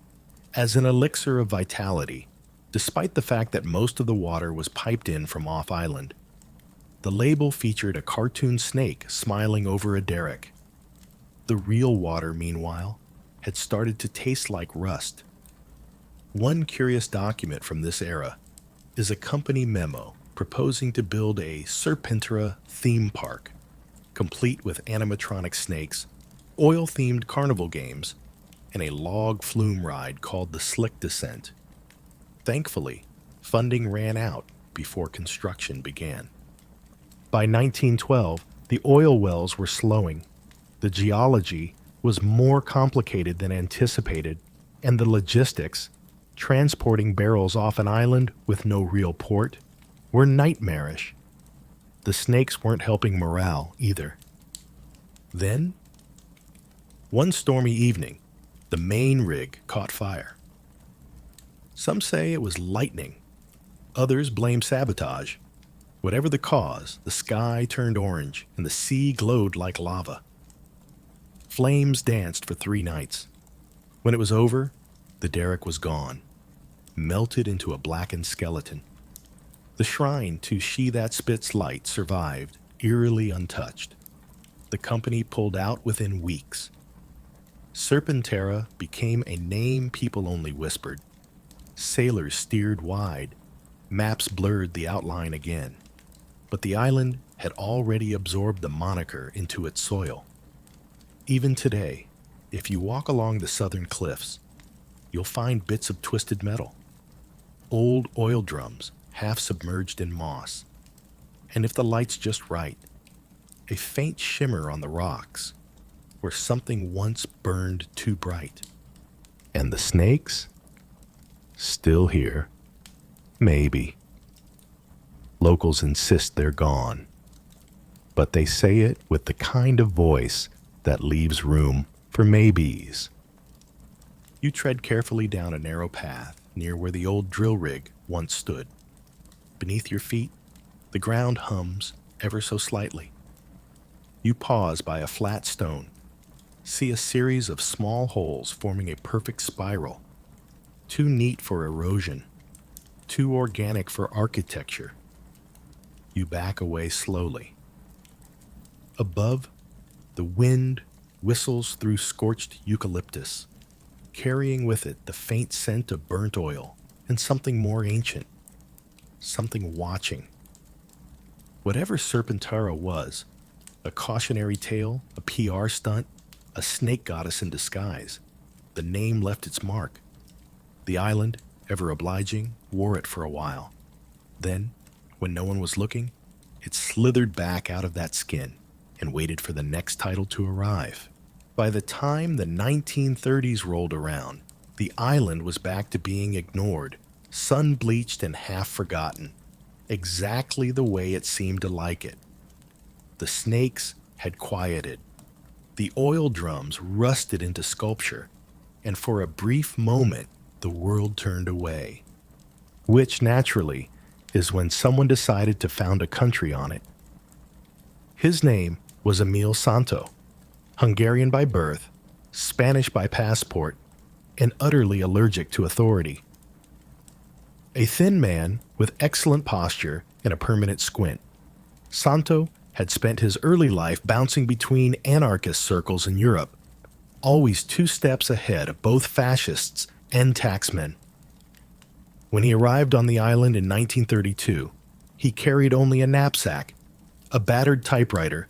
as an elixir of vitality, despite the fact that most of the water was piped in from off-island. The label featured a cartoon snake smiling over a derrick. The real water, meanwhile, had started to taste like rust. One curious document from this era is a company memo proposing to build a Serpentera theme park, complete with animatronic snakes, oil-themed carnival games, and a log flume ride called the Slick Descent. Thankfully, funding ran out before construction began. By 1912, the oil wells were slowing. The geology was more complicated than anticipated, and the logistics, transporting barrels off an island with no real port, were nightmarish. The snakes weren't helping morale either. Then, one stormy evening, the main rig caught fire. Some say it was lightning. Others blame sabotage. Whatever the cause, the sky turned orange and the sea glowed like lava. Flames danced for 3 nights. When it was over, the derrick was gone, melted into a blackened skeleton. The shrine to She That Spits Light survived, eerily untouched. The company pulled out within weeks. Serpentera became a name people only whispered. Sailors steered wide. Maps blurred the outline again. But the island had already absorbed the moniker into its soil. Even today, if you walk along the southern cliffs, you'll find bits of twisted metal, old oil drums half submerged in moss, and if the light's just right, a faint shimmer on the rocks where something once burned too bright. And the snakes? Still here. Maybe. Locals insist they're gone, but they say it with the kind of voice that leaves room for maybes. You tread carefully down a narrow path near where the old drill rig once stood. Beneath your feet, the ground hums ever so slightly. You pause by a flat stone, see a series of small holes forming a perfect spiral, too neat for erosion, too organic for architecture. You back away slowly. Above, the wind whistles through scorched eucalyptus, carrying with it the faint scent of burnt oil and something more ancient, something watching. Whatever Serpentera was, a cautionary tale, a PR stunt, a snake goddess in disguise, the name left its mark. The island, ever obliging, wore it for a while. Then, when no one was looking, it slithered back out of that skin and waited for the next title to arrive. By the time the 1930s rolled around, the island was back to being ignored, sun-bleached and half forgotten, exactly the way it seemed to like it. The snakes had quieted. The oil drums rusted into sculpture, and for a brief moment, the world turned away. Which, naturally, is when someone decided to found a country on it. His name was Emil Santo, Hungarian by birth, Spanish by passport, and utterly allergic to authority. A thin man with excellent posture and a permanent squint, Santo had spent his early life bouncing between anarchist circles in Europe, always 2 steps ahead of both fascists and taxmen. When he arrived on the island in 1932, he carried only a knapsack, a battered typewriter,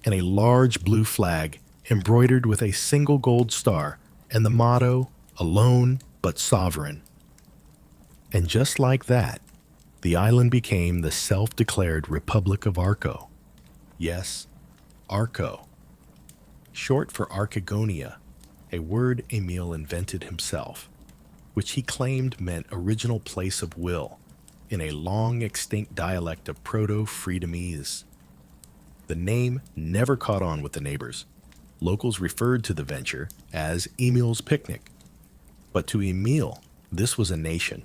and a large blue flag embroidered with a single gold star and the motto, "Alone but sovereign." And just like that, the island became the self-declared Republic of Arco. Yes, Arco. Short for Archegonia, a word Emil invented himself, which he claimed meant original place of will, in a long-extinct dialect of Proto-Freedomese. The name never caught on with the neighbors. Locals referred to the venture as Emil's Picnic. But to Emil, this was a nation.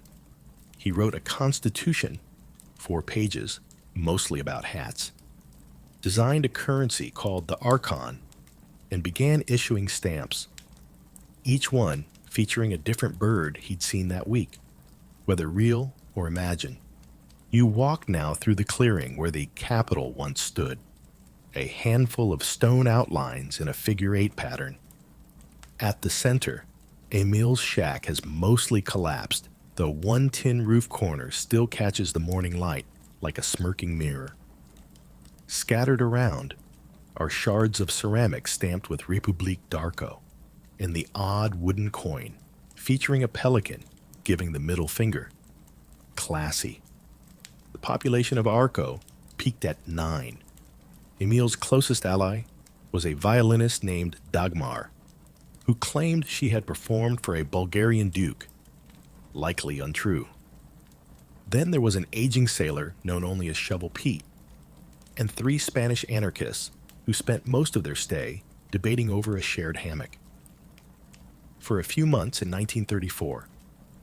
He wrote a constitution, 4 pages, mostly about hats, designed a currency called the Archon, and began issuing stamps, each one featuring a different bird he'd seen that week, whether real or imagined. You walk now through the clearing where the Capitol once stood, a handful of stone outlines in a figure-8 pattern. At the center, Emil's shack has mostly collapsed, though one tin roof corner still catches the morning light like a smirking mirror. Scattered around are shards of ceramic stamped with République d'Arco and the odd wooden coin featuring a pelican giving the middle finger. Classy. The population of Arco peaked at 9. Emil's closest ally was a violinist named Dagmar, who claimed she had performed for a Bulgarian duke, likely untrue. Then there was an aging sailor known only as Shovel Pete, and 3 Spanish anarchists who spent most of their stay debating over a shared hammock. For a few months in 1934,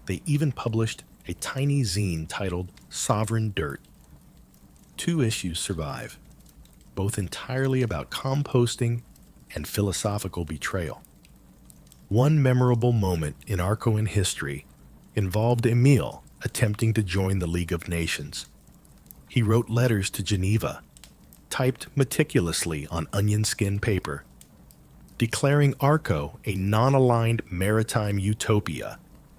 they even published a tiny zine titled Sovereign Dirt. 2 issues survive, both entirely about composting and philosophical betrayal. One memorable moment in Arcoan history involved Emil attempting to join the League of Nations. He wrote letters to Geneva, typed meticulously on onion skin paper, declaring Arco a non-aligned maritime utopia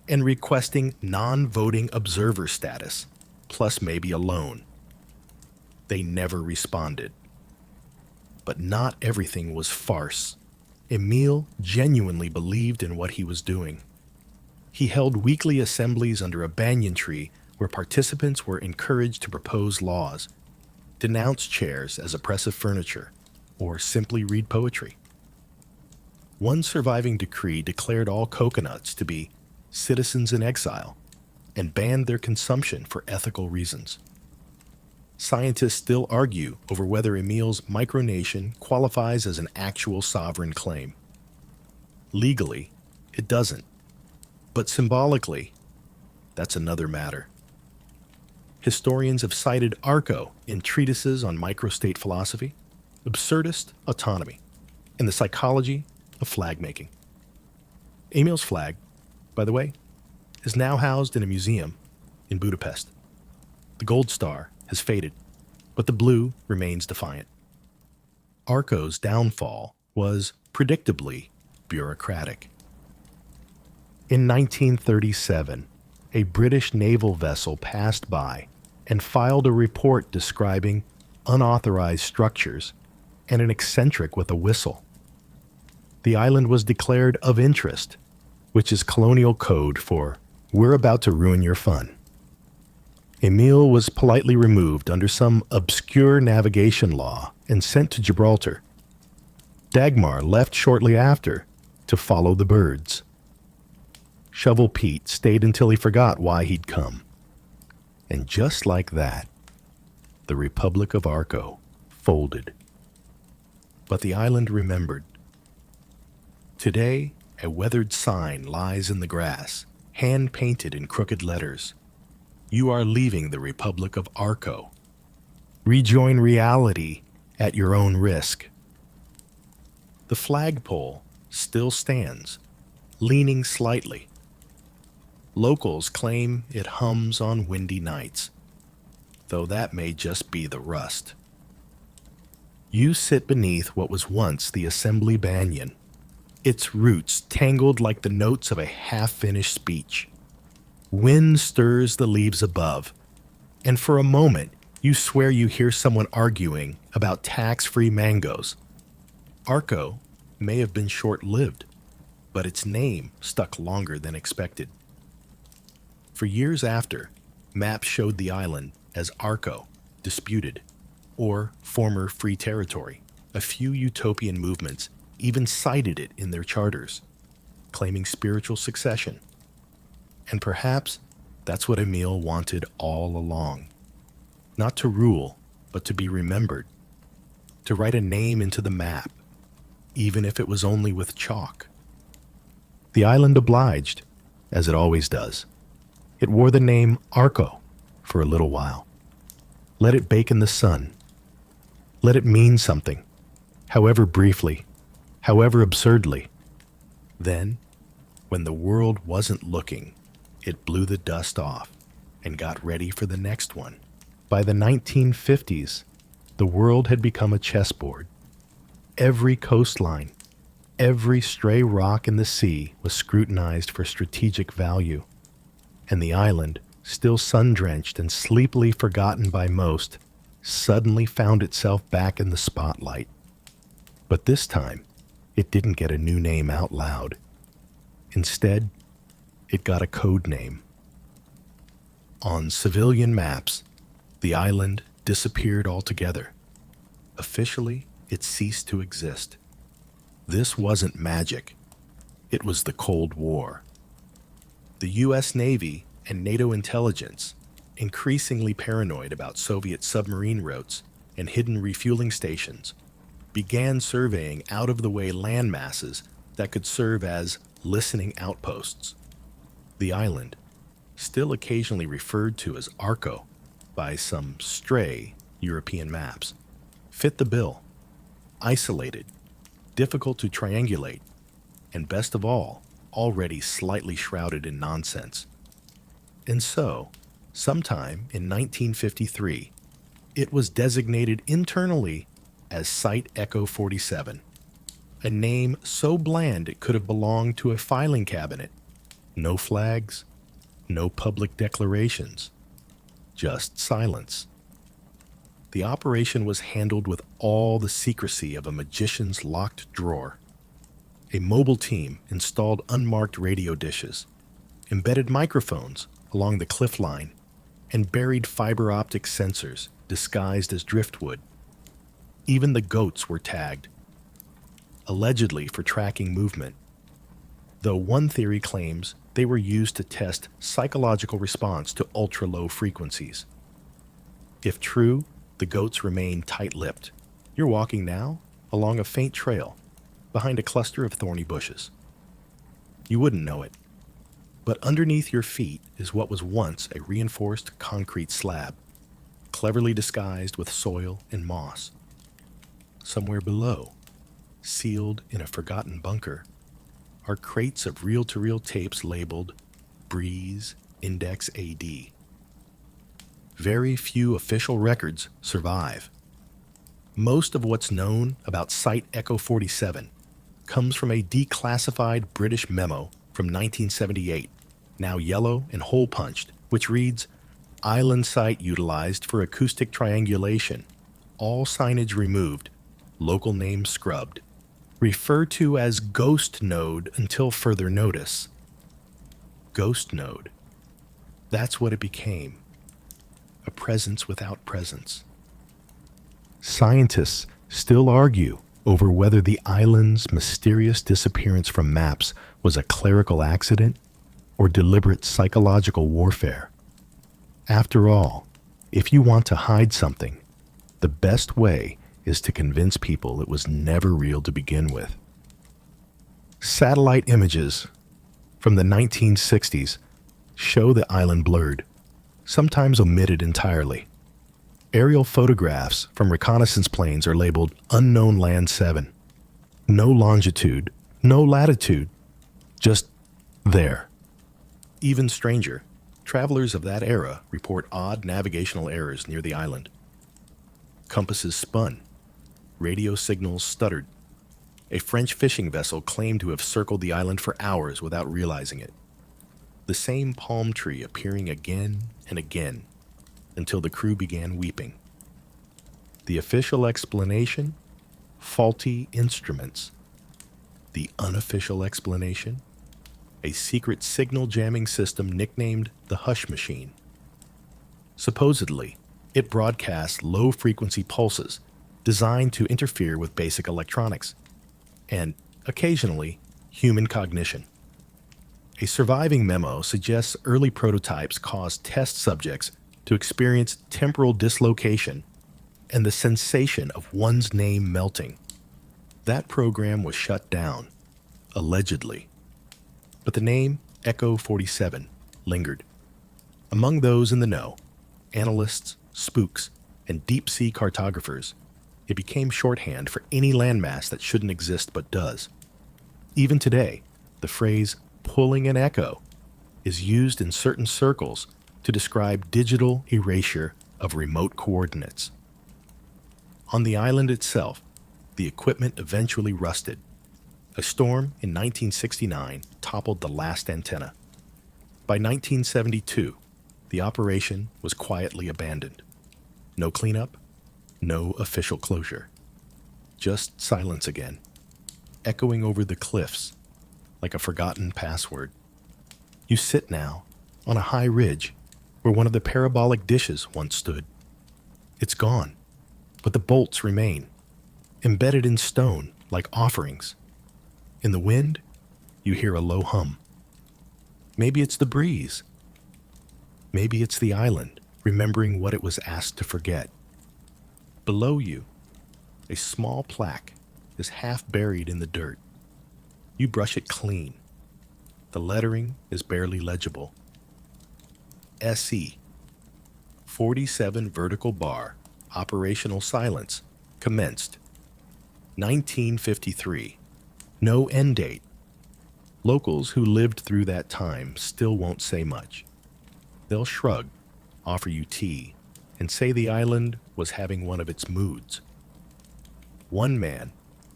and requesting non-voting observer status, plus maybe a loan. They never responded. But not everything was farce. Emil genuinely believed in what he was doing. He held weekly assemblies under a banyan tree where participants were encouraged to propose laws, denounce chairs as oppressive furniture, or simply read poetry. One surviving decree declared all coconuts to be citizens in exile and banned their consumption for ethical reasons. Scientists still argue over whether Emil's micronation qualifies as an actual sovereign claim. Legally, it doesn't. But symbolically, that's another matter. Historians have cited Arco in treatises on microstate philosophy, absurdist autonomy, and the psychology of flag making. Emil's flag, by the way, is now housed in a museum in Budapest. The gold star has faded, but the blue remains defiant. Arco's downfall was predictably bureaucratic. In 1937, a British naval vessel passed by and filed a report describing unauthorized structures and an eccentric with a whistle. The island was declared of interest, which is colonial code for "we're about to ruin your fun." Emil was politely removed under some obscure navigation law and sent to Gibraltar. Dagmar left shortly after to follow the birds. Shovel Pete stayed until he forgot why he'd come. And just like that, the Republic of Arco folded. But the island remembered. Today, a weathered sign lies in the grass, hand-painted in crooked letters. You are leaving the Republic of Arco. Rejoin reality at your own risk. The flagpole still stands, leaning slightly. Locals claim it hums on windy nights, though that may just be the rust. You sit beneath what was once the assembly banyan, its roots tangled like the notes of a half-finished speech. Wind stirs the leaves above, and for a moment you swear you hear someone arguing about tax-free mangoes. Arco may have been short-lived, but its name stuck longer than expected. For years after, maps showed the island as Arco, disputed, or former free territory. A few utopian movements even cited it in their charters, claiming spiritual succession. And perhaps that's what Emil wanted all along. Not to rule, but to be remembered. To write a name into the map, even if it was only with chalk. The island obliged, as it always does. It wore the name Arco for a little while. Let it bake in the sun. Let it mean something, however briefly, however absurdly. Then When the world wasn't looking, it blew the dust off and got ready for the next one. By the 1950s, the world had become a chessboard. Every coastline, every stray rock in the sea was scrutinized for strategic value, and the island, still sun-drenched and sleepily forgotten by most, suddenly found itself back in the spotlight. But this time, it didn't get a new name out loud. Instead, it got a code name. On civilian maps, the island disappeared altogether. Officially, it ceased to exist. This wasn't magic. It was the Cold War. The U.S. Navy and NATO intelligence, increasingly paranoid about Soviet submarine routes and hidden refueling stations, began surveying out-of-the-way land masses that could serve as listening outposts. The island, still occasionally referred to as Arco by some stray European maps, fit the bill. Isolated, difficult to triangulate, and best of all, already slightly shrouded in nonsense. And so, sometime in 1953, it was designated internally as Site Echo 47, a name so bland it could have belonged to a filing cabinet. No flags, no public declarations, just silence. The operation was handled with all the secrecy of a magician's locked drawer. A mobile team installed unmarked radio dishes, embedded microphones along the cliff line, and buried fiber optic sensors disguised as driftwood. Even the goats were tagged, allegedly for tracking movement, though one theory claims they were used to test psychological response to ultra-low frequencies. If true, the goats remain tight-lipped. You're walking now along a faint trail behind a cluster of thorny bushes. You wouldn't know it, but underneath your feet is what was once a reinforced concrete slab, cleverly disguised with soil and moss. Somewhere below, sealed in a forgotten bunker, are crates of reel-to-reel tapes labeled Breeze Index AD. Very few official records survive. Most of what's known about Site Echo 47 comes from a declassified British memo from 1978, now yellow and hole-punched, which reads, "Island site utilized for acoustic triangulation. All signage removed. Local name scrubbed. Referred to as Ghost Node until further notice." Ghost Node. That's what it became. A presence without presence. Scientists still argue over whether the island's mysterious disappearance from maps was a clerical accident or deliberate psychological warfare. After all, if you want to hide something, the best way is to convince people it was never real to begin with. Satellite images from the 1960s show the island blurred, sometimes omitted entirely. Aerial photographs from reconnaissance planes are labeled Unknown Land 7. No longitude, no latitude, just there. Even stranger, travelers of that era report odd navigational errors near the island. Compasses spun. Radio signals stuttered. A French fishing vessel claimed to have circled the island for hours without realizing it. The same palm tree appearing again and again until the crew began weeping. The official explanation? Faulty instruments. The unofficial explanation? A secret signal jamming system nicknamed the Hush Machine. Supposedly, it broadcasts low-frequency pulses designed to interfere with basic electronics, and, occasionally, human cognition. A surviving memo suggests early prototypes caused test subjects to experience temporal dislocation and the sensation of one's name melting. That program was shut down, allegedly. But the name Echo 47 lingered. Among those in the know, analysts, spooks, and deep-sea cartographers, it became shorthand for any landmass that shouldn't exist but does. Even today, the phrase pulling an echo is used in certain circles to describe digital erasure of remote coordinates. On the island itself, the equipment eventually rusted. A storm in 1969 toppled the last antenna. By 1972, the operation was quietly abandoned. No cleanup, no official closure. Just silence again, echoing over the cliffs like a forgotten password. You sit now on a high ridge where one of the parabolic dishes once stood. It's gone, but the bolts remain, embedded in stone like offerings. In the wind, you hear a low hum. Maybe it's the breeze. Maybe it's the island remembering what it was asked to forget. Below you, a small plaque is half buried in the dirt. You brush it clean. The lettering is barely legible. SE, 47 vertical bar, operational silence, commenced. 1953, no end date. Locals who lived through that time still won't say much. They'll shrug, offer you tea, and say the island was having one of its moods. One man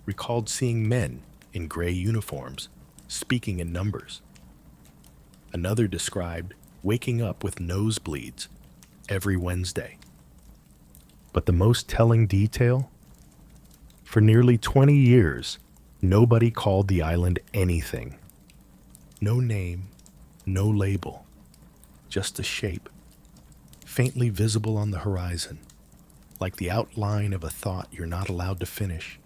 recalled seeing men in gray uniforms speaking in numbers. Another described waking up with nosebleeds every Wednesday. But the most telling detail? For nearly 20 years, nobody called the island anything. No name, no label, just a shape, faintly visible on the horizon, like the outline of a thought you're not allowed to finish.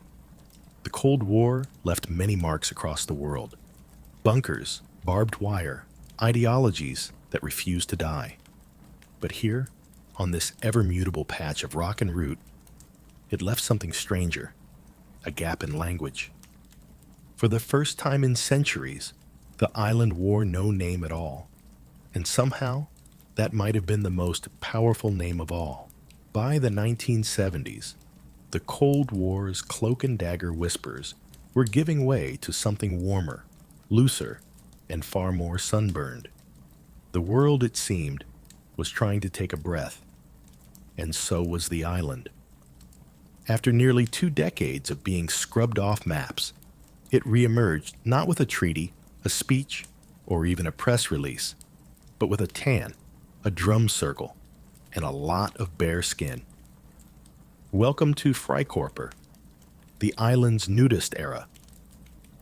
The Cold War left many marks across the world. Bunkers, barbed wire, ideologies that refuse to die. But here, on this ever-mutable patch of rock and root, it left something stranger, a gap in language. For the first time in centuries, the island wore no name at all, and somehow that might have been the most powerful name of all. By the 1970s, the Cold War's cloak and dagger whispers were giving way to something warmer, looser, and far more sunburned. The world, it seemed, was trying to take a breath, and so was the island. After nearly 2 decades of being scrubbed off maps, it reemerged not with a treaty, a speech, or even a press release, but with a tan, a drum circle, and a lot of bare skin. Welcome to Freikorper, the island's nudist era.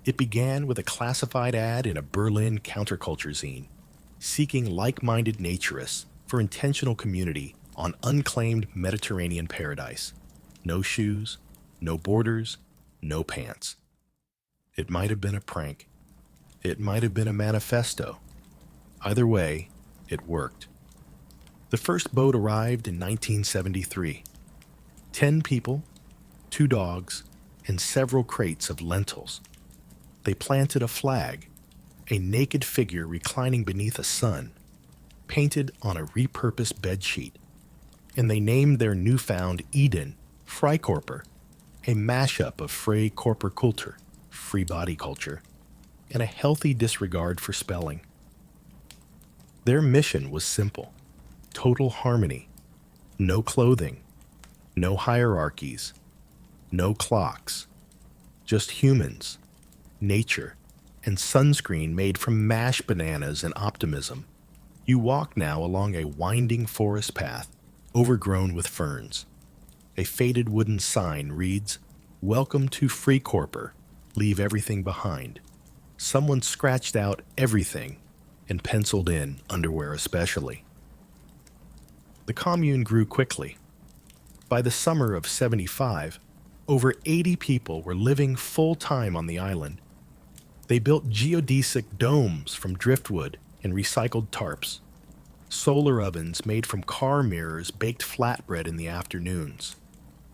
It began with a classified ad in a Berlin counterculture zine, seeking like-minded naturists for intentional community on unclaimed Mediterranean paradise. No shoes, no borders, no pants. It might have been a prank. It might have been a manifesto. Either way, it worked. The first boat arrived in 1973. 10 people, 2 dogs, and several crates of lentils. They planted a flag, a naked figure reclining beneath a sun, painted on a repurposed bedsheet, and they named their newfound Eden Freikorper, a mashup of Frei Körperkultur, free body culture, and a healthy disregard for spelling. Their mission was simple: total harmony, no clothing, no hierarchies, no clocks, just humans, nature, and sunscreen made from mashed bananas and optimism. You walk now along a winding forest path, overgrown with ferns. A faded wooden sign reads, "Welcome to Freikorper. Leave everything behind." Someone scratched out everything and penciled in underwear especially. The commune grew quickly. By the summer of '75, over 80 people were living full-time on the island. They built geodesic domes from driftwood and recycled tarps. Solar ovens made from car mirrors baked flatbread in the afternoons.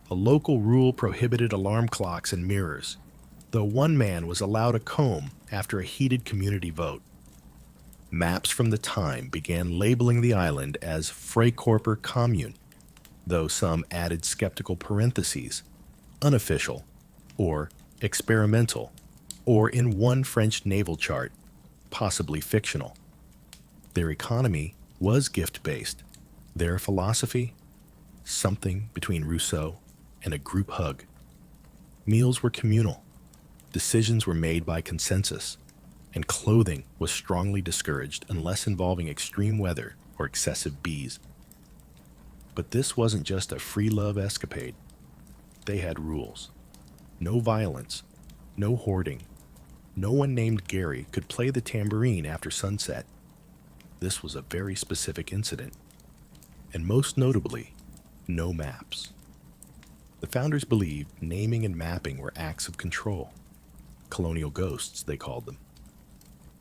A local rule prohibited alarm clocks and mirrors, though one man was allowed a comb after a heated community vote. Maps from the time began labeling the island as Freikorper Commune, though some added skeptical parentheses, unofficial, or experimental, or in one French naval chart, possibly fictional. Their economy was gift-based. Their philosophy, something between Rousseau and a group hug. Meals were communal. Decisions were made by consensus, and clothing was strongly discouraged unless involving extreme weather or excessive bees. But this wasn't just a free love escapade. They had rules. No violence, no hoarding. No one named Gary could play the tambourine after sunset. This was a very specific incident. And most notably, no maps. The founders believed naming and mapping were acts of control. Colonial ghosts, they called them.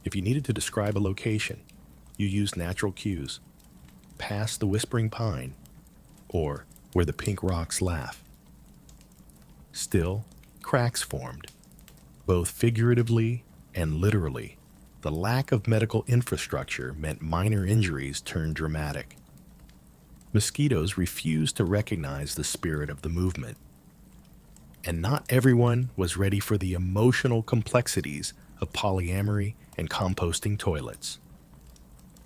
If you needed to describe a location, you used natural cues. Past the whispering pine, or where the pink rocks laugh. Still, cracks formed, both figuratively and literally. The lack of medical infrastructure meant minor injuries turned dramatic. Mosquitoes refused to recognize the spirit of the movement. And not everyone was ready for the emotional complexities of polyamory and composting toilets.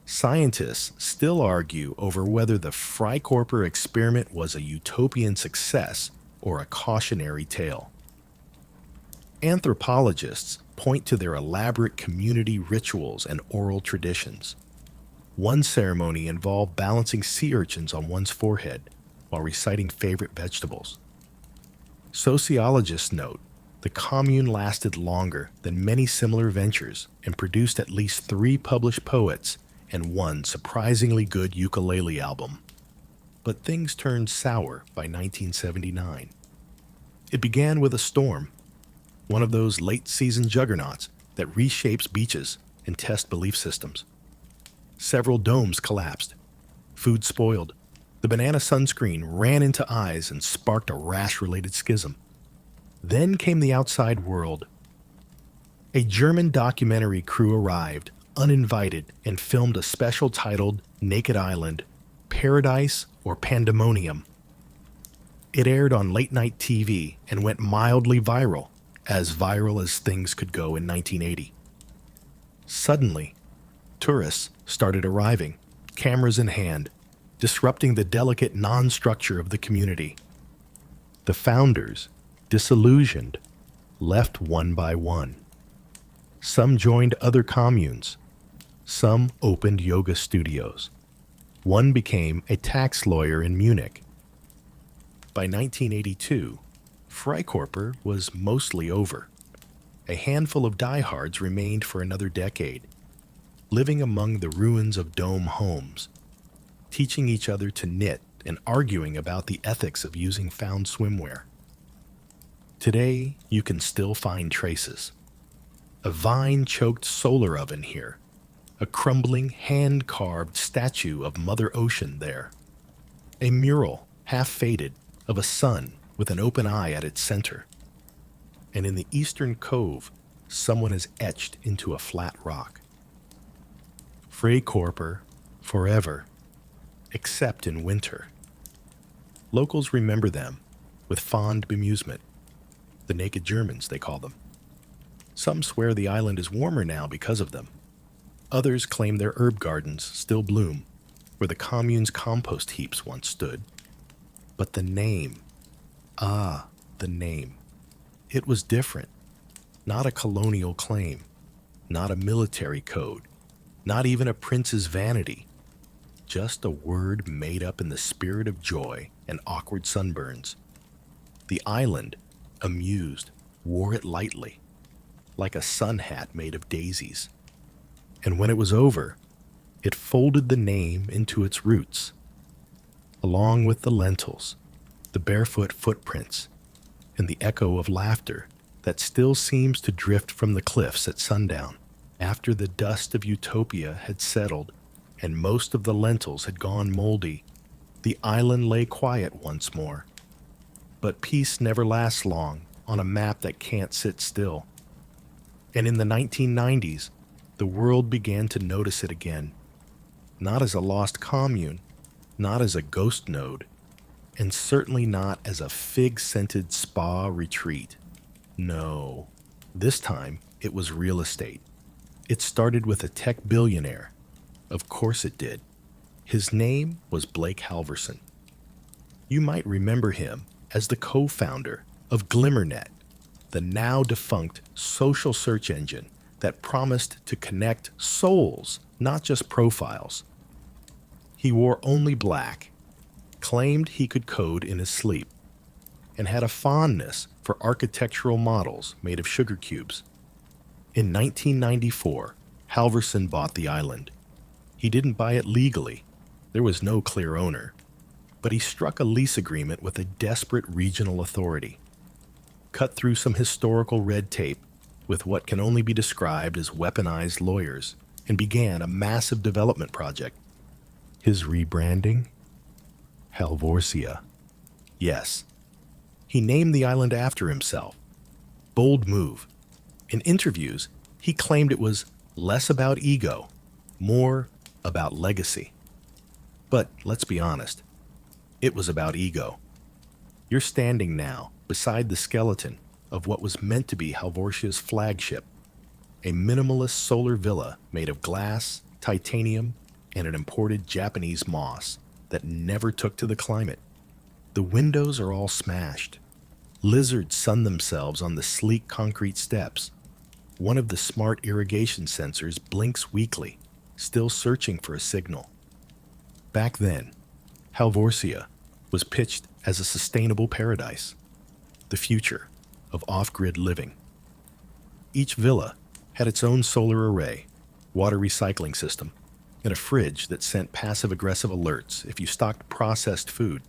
Scientists still argue over whether the Freikorper experiment was a utopian success or a cautionary tale. Anthropologists point to their elaborate community rituals and oral traditions. One ceremony involved balancing sea urchins on one's forehead while reciting favorite vegetables. Sociologists note the commune lasted longer than many similar ventures and produced at least 3 published poets and 1 surprisingly good ukulele album. But things turned sour by 1979. It began with a storm, one of those late-season juggernauts that reshapes beaches and tests belief systems. Several domes collapsed. Food spoiled. The banana sunscreen ran into eyes and sparked a rash-related schism. Then came the outside world. A German documentary crew arrived, uninvited, and filmed a special titled Naked Island, Paradise or Pandemonium. It aired on late-night TV and went mildly viral as things could go in 1980. Suddenly, tourists started arriving, cameras in hand, disrupting the delicate non-structure of the community. The founders, disillusioned, left one by one. Some joined other communes. Some opened yoga studios. One became a tax lawyer in Munich. By 1982, Freikorper was mostly over. A handful of diehards remained for another decade, living among the ruins of dome homes, teaching each other to knit and arguing about the ethics of using found swimwear. Today, you can still find traces. A vine-choked solar oven here, a crumbling, hand-carved statue of Mother Ocean there, a mural, half-faded, of a sun with an open eye at its center. And in the eastern cove, someone has etched into a flat rock. Freikorper, forever, except in winter. Locals remember them with fond bemusement. The naked Germans, they call them. Some swear the island is warmer now because of them. Others claim their herb gardens still bloom where the commune's compost heaps once stood. But the name, the name. It was different. Not a colonial claim, not a military code, not even a prince's vanity. Just a word made up in the spirit of joy and awkward sunburns. The island, amused, wore it lightly, like a sun hat made of daisies. And when it was over, it folded the name into its roots, along with the lentils, the barefoot footprints, and the echo of laughter that still seems to drift from the cliffs at sundown. After the dust of utopia had settled and most of the lentils had gone moldy, the island lay quiet once more. But peace never lasts long on a map that can't sit still. And in the 1990s, the world began to notice it again, not as a lost commune, not as a ghost node, and certainly not as a fig-scented spa retreat. No, this time it was real estate. It started with a tech billionaire. Of course it did. His name was Blake Halverson. You might remember him as the co-founder of GlimmerNet, the now defunct social search engine that promised to connect souls, not just profiles. He wore only black, claimed he could code in his sleep, and had a fondness for architectural models made of sugar cubes. In 1994, Halverson bought the island. He didn't buy it legally. There was no clear owner. But he struck a lease agreement with a desperate regional authority, cut through some historical red tape with what can only be described as weaponized lawyers, and began a massive development project. His rebranding? Halvorsia. Yes. He named the island after himself. Bold move. In interviews, he claimed it was less about ego, more about legacy. But let's be honest, it was about ego. You're standing now beside the skeleton of what was meant to be Halvorsia's flagship, a minimalist solar villa made of glass, titanium, and an imported Japanese moss that never took to the climate. The windows are all smashed. Lizards sun themselves on the sleek concrete steps. One of the smart irrigation sensors blinks weakly, still searching for a signal. Back then, Halvorsia was pitched as a sustainable paradise, the future of off-grid living. Each villa had its own solar array, water recycling system, and a fridge that sent passive-aggressive alerts if you stocked processed food.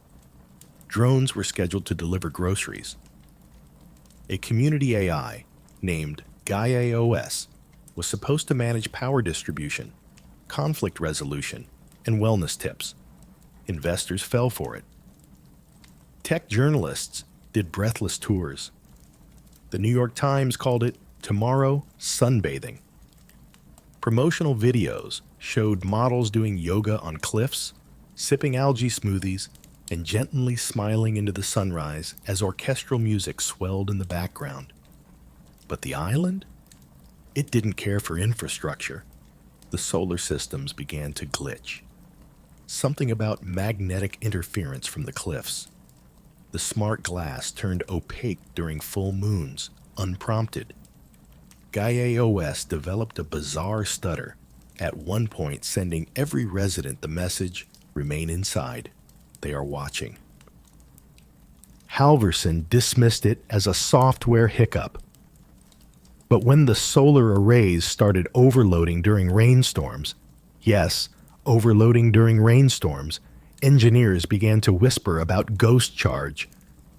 Drones were scheduled to deliver groceries. A community AI named GaiaOS was supposed to manage power distribution, conflict resolution, and wellness tips. Investors fell for it. Tech journalists did breathless tours. The New York Times called it Tomorrow Sunbathing. Promotional videos showed models doing yoga on cliffs, sipping algae smoothies, and gently smiling into the sunrise as orchestral music swelled in the background. But the island? It didn't care for infrastructure. The solar systems began to glitch. Something about magnetic interference from the cliffs. The smart glass turned opaque during full moons, unprompted. GaiaOS developed a bizarre stutter, at one point sending every resident the message, "Remain inside. They are watching." Halverson dismissed it as a software hiccup. But when the solar arrays started overloading during rainstorms, yes, overloading during rainstorms, engineers began to whisper about ghost charge,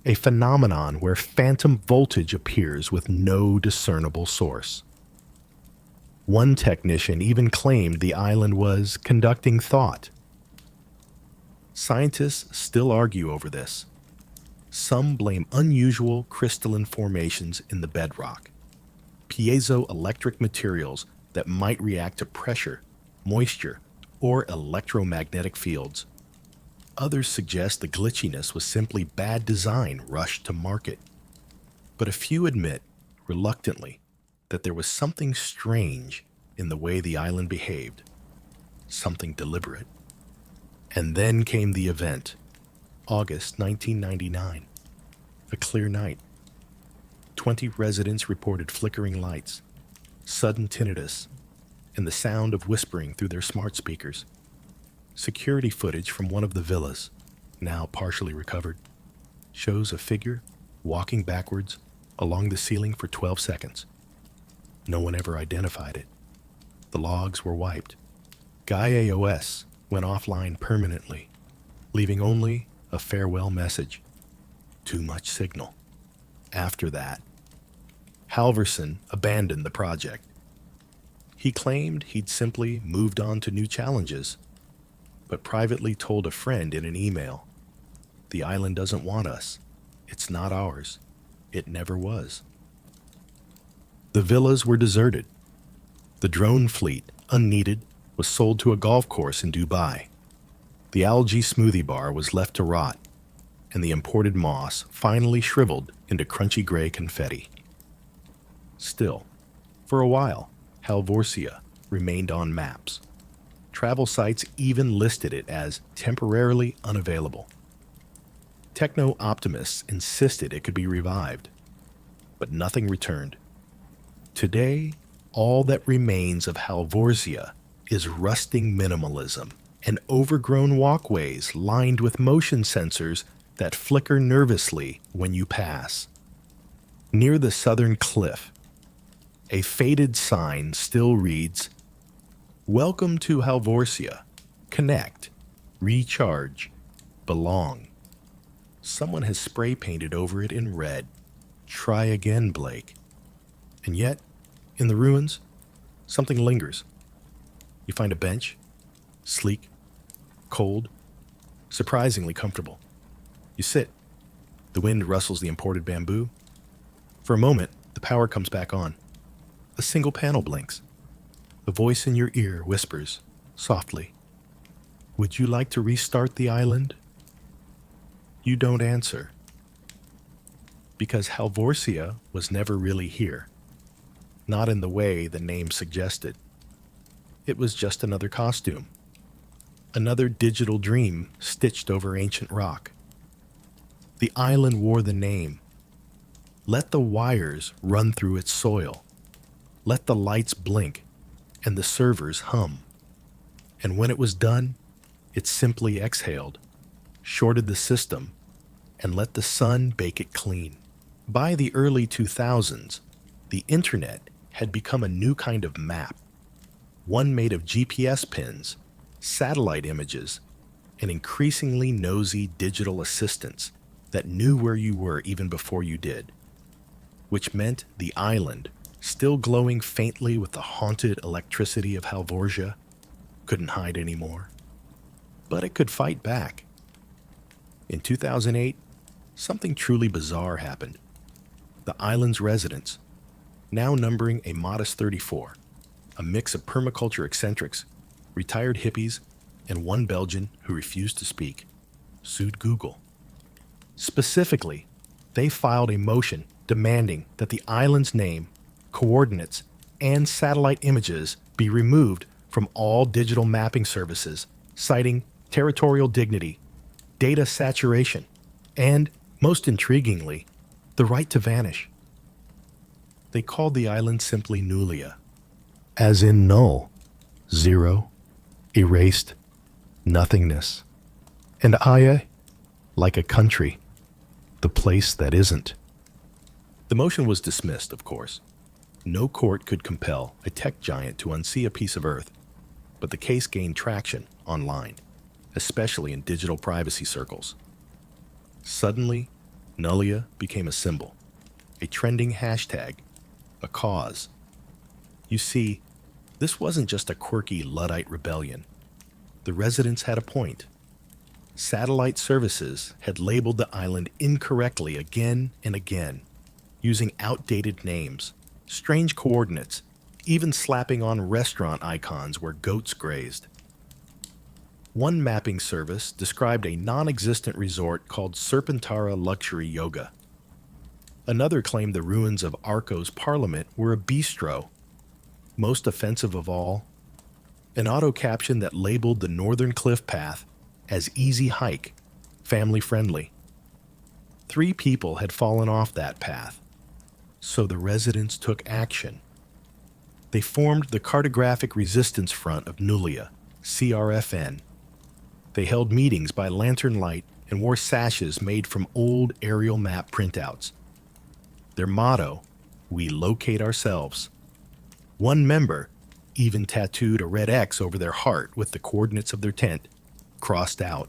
a phenomenon where phantom voltage appears with no discernible source. One technician even claimed the island was conducting thought. Scientists still argue over this. Some blame unusual crystalline formations in the bedrock, piezoelectric materials that might react to pressure, moisture, or electromagnetic fields. Others suggest the glitchiness was simply bad design rushed to market. But a few admit, reluctantly, that there was something strange in the way the island behaved, something deliberate. And then came the event, August 1999, a clear night. 20 residents reported flickering lights, sudden tinnitus, and the sound of whispering through their smart speakers. Security footage from one of the villas, now partially recovered, shows a figure walking backwards along the ceiling for 12 seconds. No one ever identified it. The logs were wiped. GaiaOS went offline permanently, leaving only a farewell message. Too much signal. After that, Halverson abandoned the project. He claimed he'd simply moved on to new challenges, but privately told a friend in an email, "The island doesn't want us. It's not ours. It never was." The villas were deserted. The drone fleet, unneeded, was sold to a golf course in Dubai. The algae smoothie bar was left to rot, and the imported moss finally shriveled into crunchy gray confetti. Still, for a while, Halvorsia remained on maps. Travel sites even listed it as temporarily unavailable. Techno-optimists insisted it could be revived, but nothing returned. Today, all that remains of Halvorsia is rusting minimalism and overgrown walkways lined with motion sensors that flicker nervously when you pass. Near the southern cliff, a faded sign still reads, "Welcome to Halvorsia. Connect, recharge, belong." Someone has spray painted over it in red. Try again, Blake. And yet, in the ruins, something lingers. You find a bench, sleek, cold, surprisingly comfortable. You sit. The wind rustles the imported bamboo. For a moment, the power comes back on. A single panel blinks. A voice in your ear whispers, softly, "Would you like to restart the island?" You don't answer. Because Halvorsia was never really here. Not in the way the name suggested. It was just another costume. Another digital dream stitched over ancient rock. The island wore the name. Let the wires run through its soil. Let the lights blink and the servers hum. And when it was done, it simply exhaled, shorted the system, and let the sun bake it clean. By the early 2000s, the internet had become a new kind of map, one made of GPS pins, satellite images, and increasingly nosy digital assistants that knew where you were even before you did, which meant the island, still glowing faintly with the haunted electricity of Halvorsia, couldn't hide anymore. But it could fight back. In 2008, something truly bizarre happened. The island's residents, now numbering a modest 34, a mix of permaculture eccentrics, retired hippies, and one Belgian who refused to speak, sued Google. Specifically, they filed a motion demanding that the island's name, coordinates, and satellite images be removed from all digital mapping services, citing territorial dignity, data saturation, and, most intriguingly, the right to vanish. They called the island simply Nulia, as in null, zero, erased, nothingness, and Aya, like a country, the place that isn't. The motion was dismissed, of course. No court could compel a tech giant to unsee a piece of Earth, but the case gained traction online, especially in digital privacy circles. Suddenly, Nulia became a symbol, a trending hashtag, a cause. You see, this wasn't just a quirky Luddite rebellion. The residents had a point. Satellite services had labeled the island incorrectly again and again, using outdated names, strange coordinates, even slapping on restaurant icons where goats grazed. One mapping service described a non-existent resort called Serpentara Luxury Yoga. Another claimed the ruins of Arco's parliament were a bistro. Most offensive of all, an auto caption that labeled the northern cliff path as easy hike, family friendly. 3 people had fallen off that path, so the residents took action. They formed the Cartographic Resistance Front of Nulia, CRFN. They held meetings by lantern light and wore sashes made from old aerial map printouts. Their motto, "We locate ourselves." One member even tattooed a red X over their heart with the coordinates of their tent crossed out.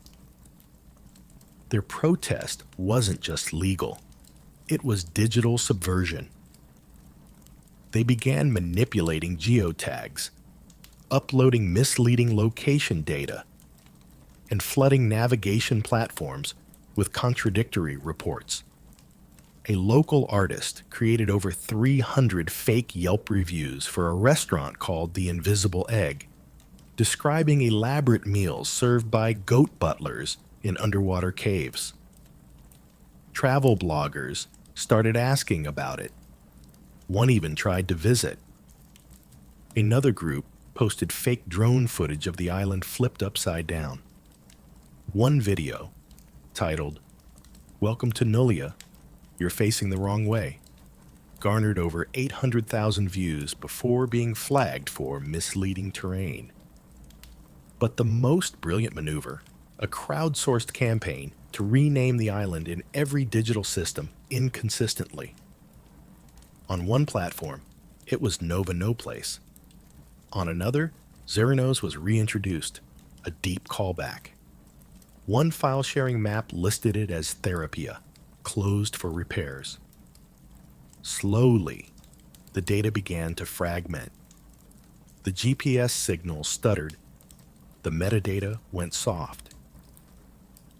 Their protest wasn't just legal. It was digital subversion. They began manipulating geotags, uploading misleading location data, and flooding navigation platforms with contradictory reports. A local artist created over 300 fake Yelp reviews for a restaurant called The Invisible Egg, describing elaborate meals served by goat butlers in underwater caves. Travel bloggers started asking about it. One even tried to visit. Another group posted fake drone footage of the island flipped upside down. One video, titled, "Welcome to Nullia, You're Facing the Wrong Way," garnered over 800,000 views before being flagged for misleading terrain. But the most brilliant maneuver, a crowdsourced campaign to rename the island in every digital system inconsistently. On one platform, it was Nova No Place. On another, Zeranos was reintroduced, a deep callback. One file-sharing map listed it as Therapia, closed for repairs. Slowly, the data began to fragment. The GPS signal stuttered. The metadata went soft.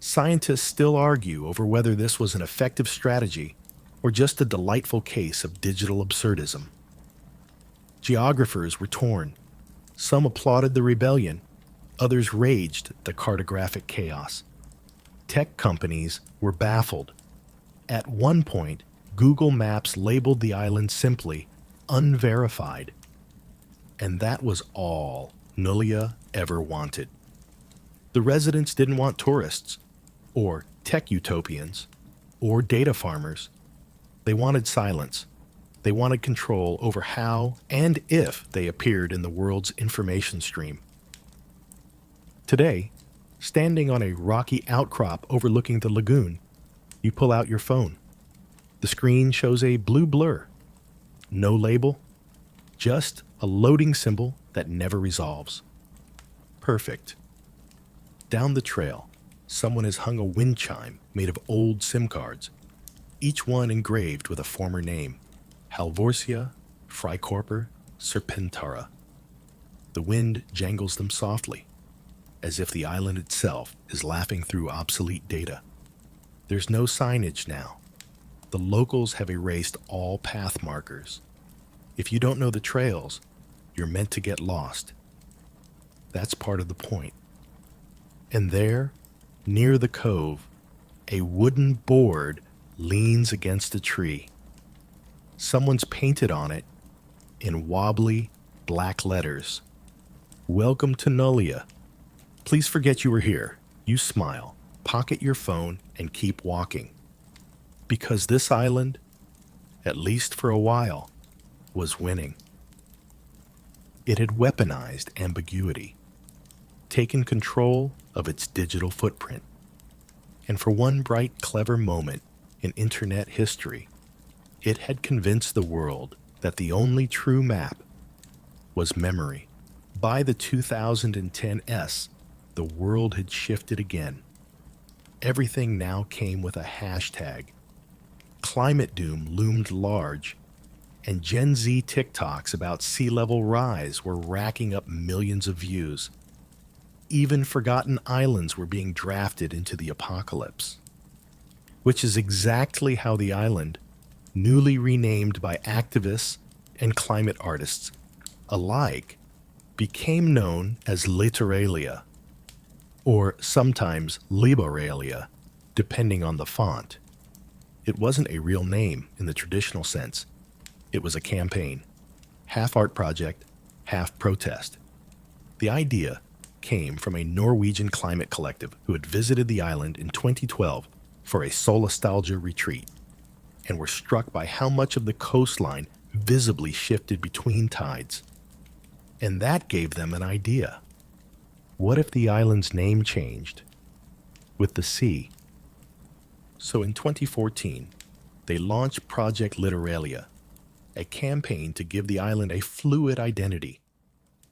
Scientists still argue over whether this was an effective strategy or just a delightful case of digital absurdism. Geographers were torn. Some applauded the rebellion, others raged at the cartographic chaos. Tech companies were baffled. At one point, Google Maps labeled the island simply unverified. And that was all Nullia ever wanted. The residents didn't want tourists, or tech utopians, or data farmers. They wanted silence. They wanted control over how and if they appeared in the world's information stream. Today, standing on a rocky outcrop overlooking the lagoon, you pull out your phone. The screen shows a blue blur. No label, just a loading symbol that never resolves. Perfect. Down the trail, someone has hung a wind chime made of old SIM cards, each one engraved with a former name: Halvorsia, Freikorper, Serpentara. The wind jangles them softly, as if the island itself is laughing through obsolete data. There's no signage now. The locals have erased all path markers. If you don't know the trails, you're meant to get lost. That's part of the point. And there, near the cove, a wooden board leans against a tree. Someone's painted on it, in wobbly black letters, "Welcome to Nullia. Please forget you were here." You smile, pocket your phone, and keep walking. Because this island, at least for a while, was winning. It had weaponized ambiguity, taken control of its digital footprint. And for one bright, clever moment in internet history, it had convinced the world that the only true map was memory. By the 2010s, the world had shifted again. Everything now came with a hashtag. Climate doom loomed large, and Gen Z TikToks about sea level rise were racking up millions of views. Even forgotten islands were being drafted into the apocalypse, which is exactly how the island, newly renamed by activists and climate artists alike, became known as Littoralia, or sometimes Liberalia, depending on the font. It wasn't a real name in the traditional sense. It was a campaign, half art project, half protest. The idea came from a Norwegian climate collective who had visited the island in 2012 for a solastalgia retreat and were struck by how much of the coastline visibly shifted between tides. And that gave them an idea. What if the island's name changed with the sea? So in 2014, they launched Project Littoralia, a campaign to give the island a fluid identity,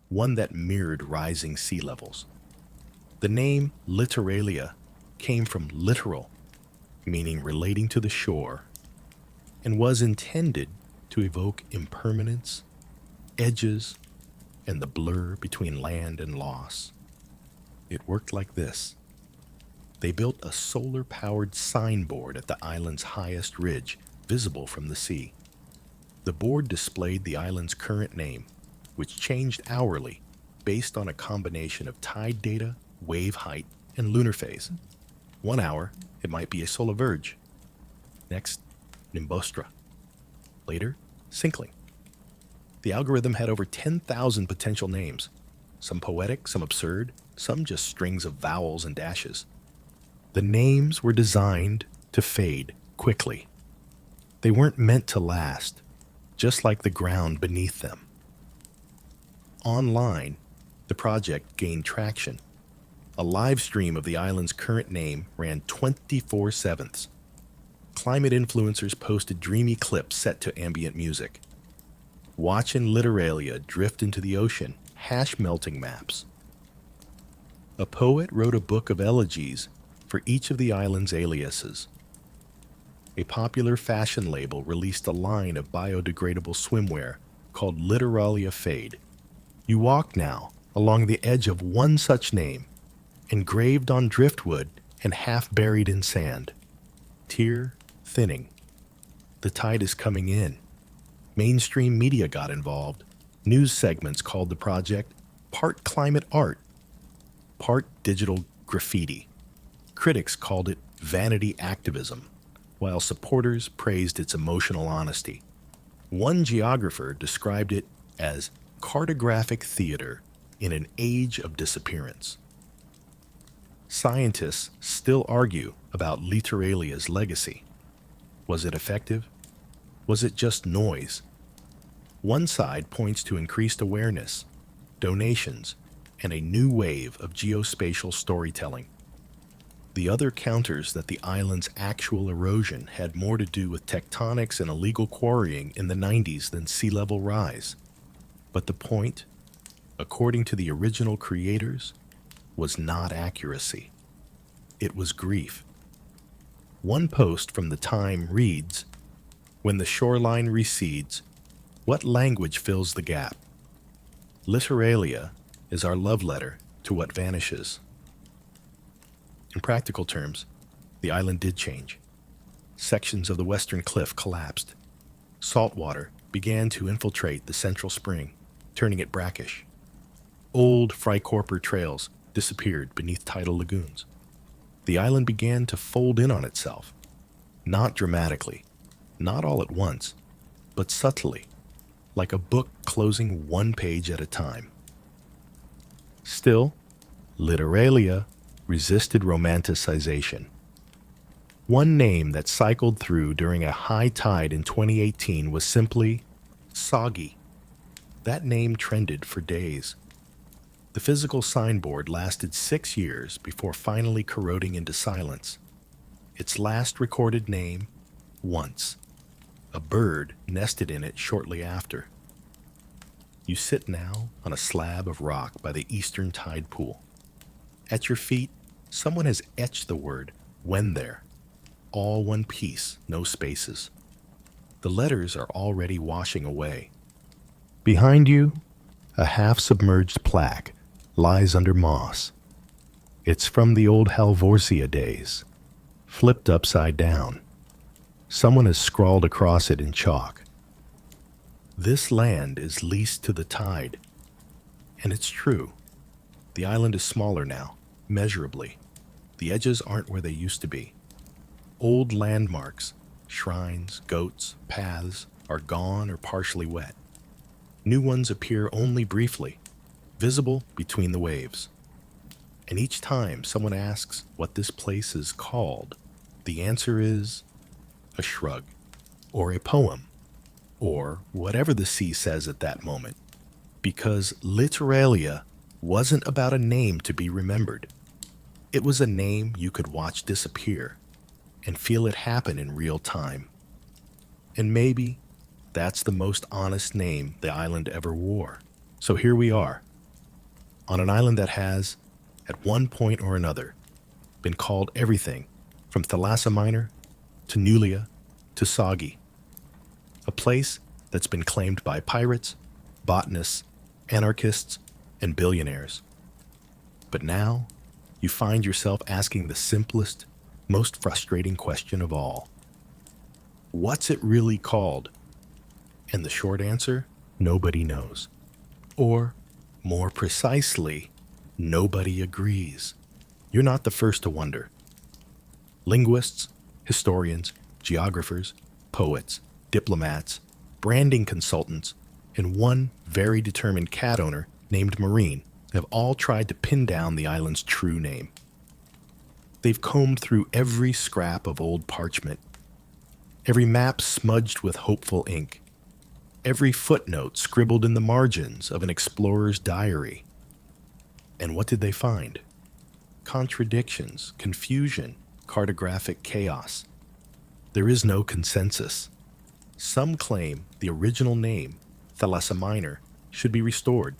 one that mirrored rising sea levels. The name Littoralia came from littoral, meaning relating to the shore, and was intended to evoke impermanence, edges, and the blur between land and loss. It worked like this. They built a solar-powered signboard at the island's highest ridge, visible from the sea. The board displayed the island's current name, which changed hourly based on a combination of tide data, wave height, and lunar phase. 1 hour, it might be a solar verge. Next, Nimbostra. Later, Sinkling. The algorithm had over 10,000 potential names, some poetic, some absurd, some just strings of vowels and dashes. The names were designed to fade quickly. They weren't meant to last, just like the ground beneath them. Online, the project gained traction. A live stream of the island's current name ran 24/7. Climate influencers posted dreamy clips set to ambient music. Watching Literalia drift into the ocean, hash melting maps. A poet wrote a book of elegies for each of the island's aliases. A popular fashion label released a line of biodegradable swimwear called Literalia Fade. You walk now along the edge of one such name, engraved on driftwood and half buried in sand. Tear thinning. The tide is coming in. Mainstream media got involved. News segments called the project part climate art, part digital graffiti. Critics called it vanity activism, while supporters praised its emotional honesty. One geographer described it as cartographic theater in an age of disappearance. Scientists still argue about Literalia's legacy. Was it effective? Was it just noise? One side points to increased awareness, donations, and a new wave of geospatial storytelling. The other counters that the island's actual erosion had more to do with tectonics and illegal quarrying in the 90s than sea level rise. But the point, according to the original creators, was not accuracy. It was grief. One post from the Time reads, "When the shoreline recedes, what language fills the gap? Literalia is our love letter to what vanishes." In practical terms, the island did change. Sections of the western cliff collapsed. Salt water began to infiltrate the central spring, turning it brackish. Old Freikorper trails disappeared beneath tidal lagoons. The island began to fold in on itself, not dramatically, not all at once, but subtly, like a book closing one page at a time. Still, Literalia resisted romanticization. One name that cycled through during a high tide in 2018 was simply Soggy. That name trended for days. The physical signboard lasted 6 years before finally corroding into silence. Its last recorded name, Once. A bird nested in it shortly after. You sit now on a slab of rock by the eastern tide pool. At your feet, someone has etched the word "when" there. All one piece, no spaces. The letters are already washing away. Behind you, a half-submerged plaque lies under moss. It's from the old Halvorsia days, flipped upside down. Someone has scrawled across it in chalk. This land is leased to the tide. And it's true. The island is smaller now, measurably. The edges aren't where they used to be. Old landmarks, shrines, goats, paths are gone or partially wet. New ones appear only briefly, visible between the waves. And each time someone asks what this place is called, the answer is a shrug, or a poem, or whatever the sea says at that moment. Because Literalia wasn't about a name to be remembered. It was a name you could watch disappear and feel it happen in real time. And maybe that's the most honest name the island ever wore. So here we are, on an island that has, at one point or another, been called everything from Thalassa Minor to Nulia to Soggy. A place that's been claimed by pirates, botanists, anarchists, and billionaires. But now, you find yourself asking the simplest, most frustrating question of all. What's it really called? And the short answer, nobody knows. Or, more precisely, nobody agrees. You're not the first to wonder. Linguists, historians, geographers, poets, diplomats, branding consultants, and one very determined cat owner named Marine have all tried to pin down the island's true name. They've combed through every scrap of old parchment, every map smudged with hopeful ink, every footnote scribbled in the margins of an explorer's diary. And what did they find? Contradictions, confusion, cartographic chaos. There is no consensus. Some claim the original name, Thalassa Minor, should be restored,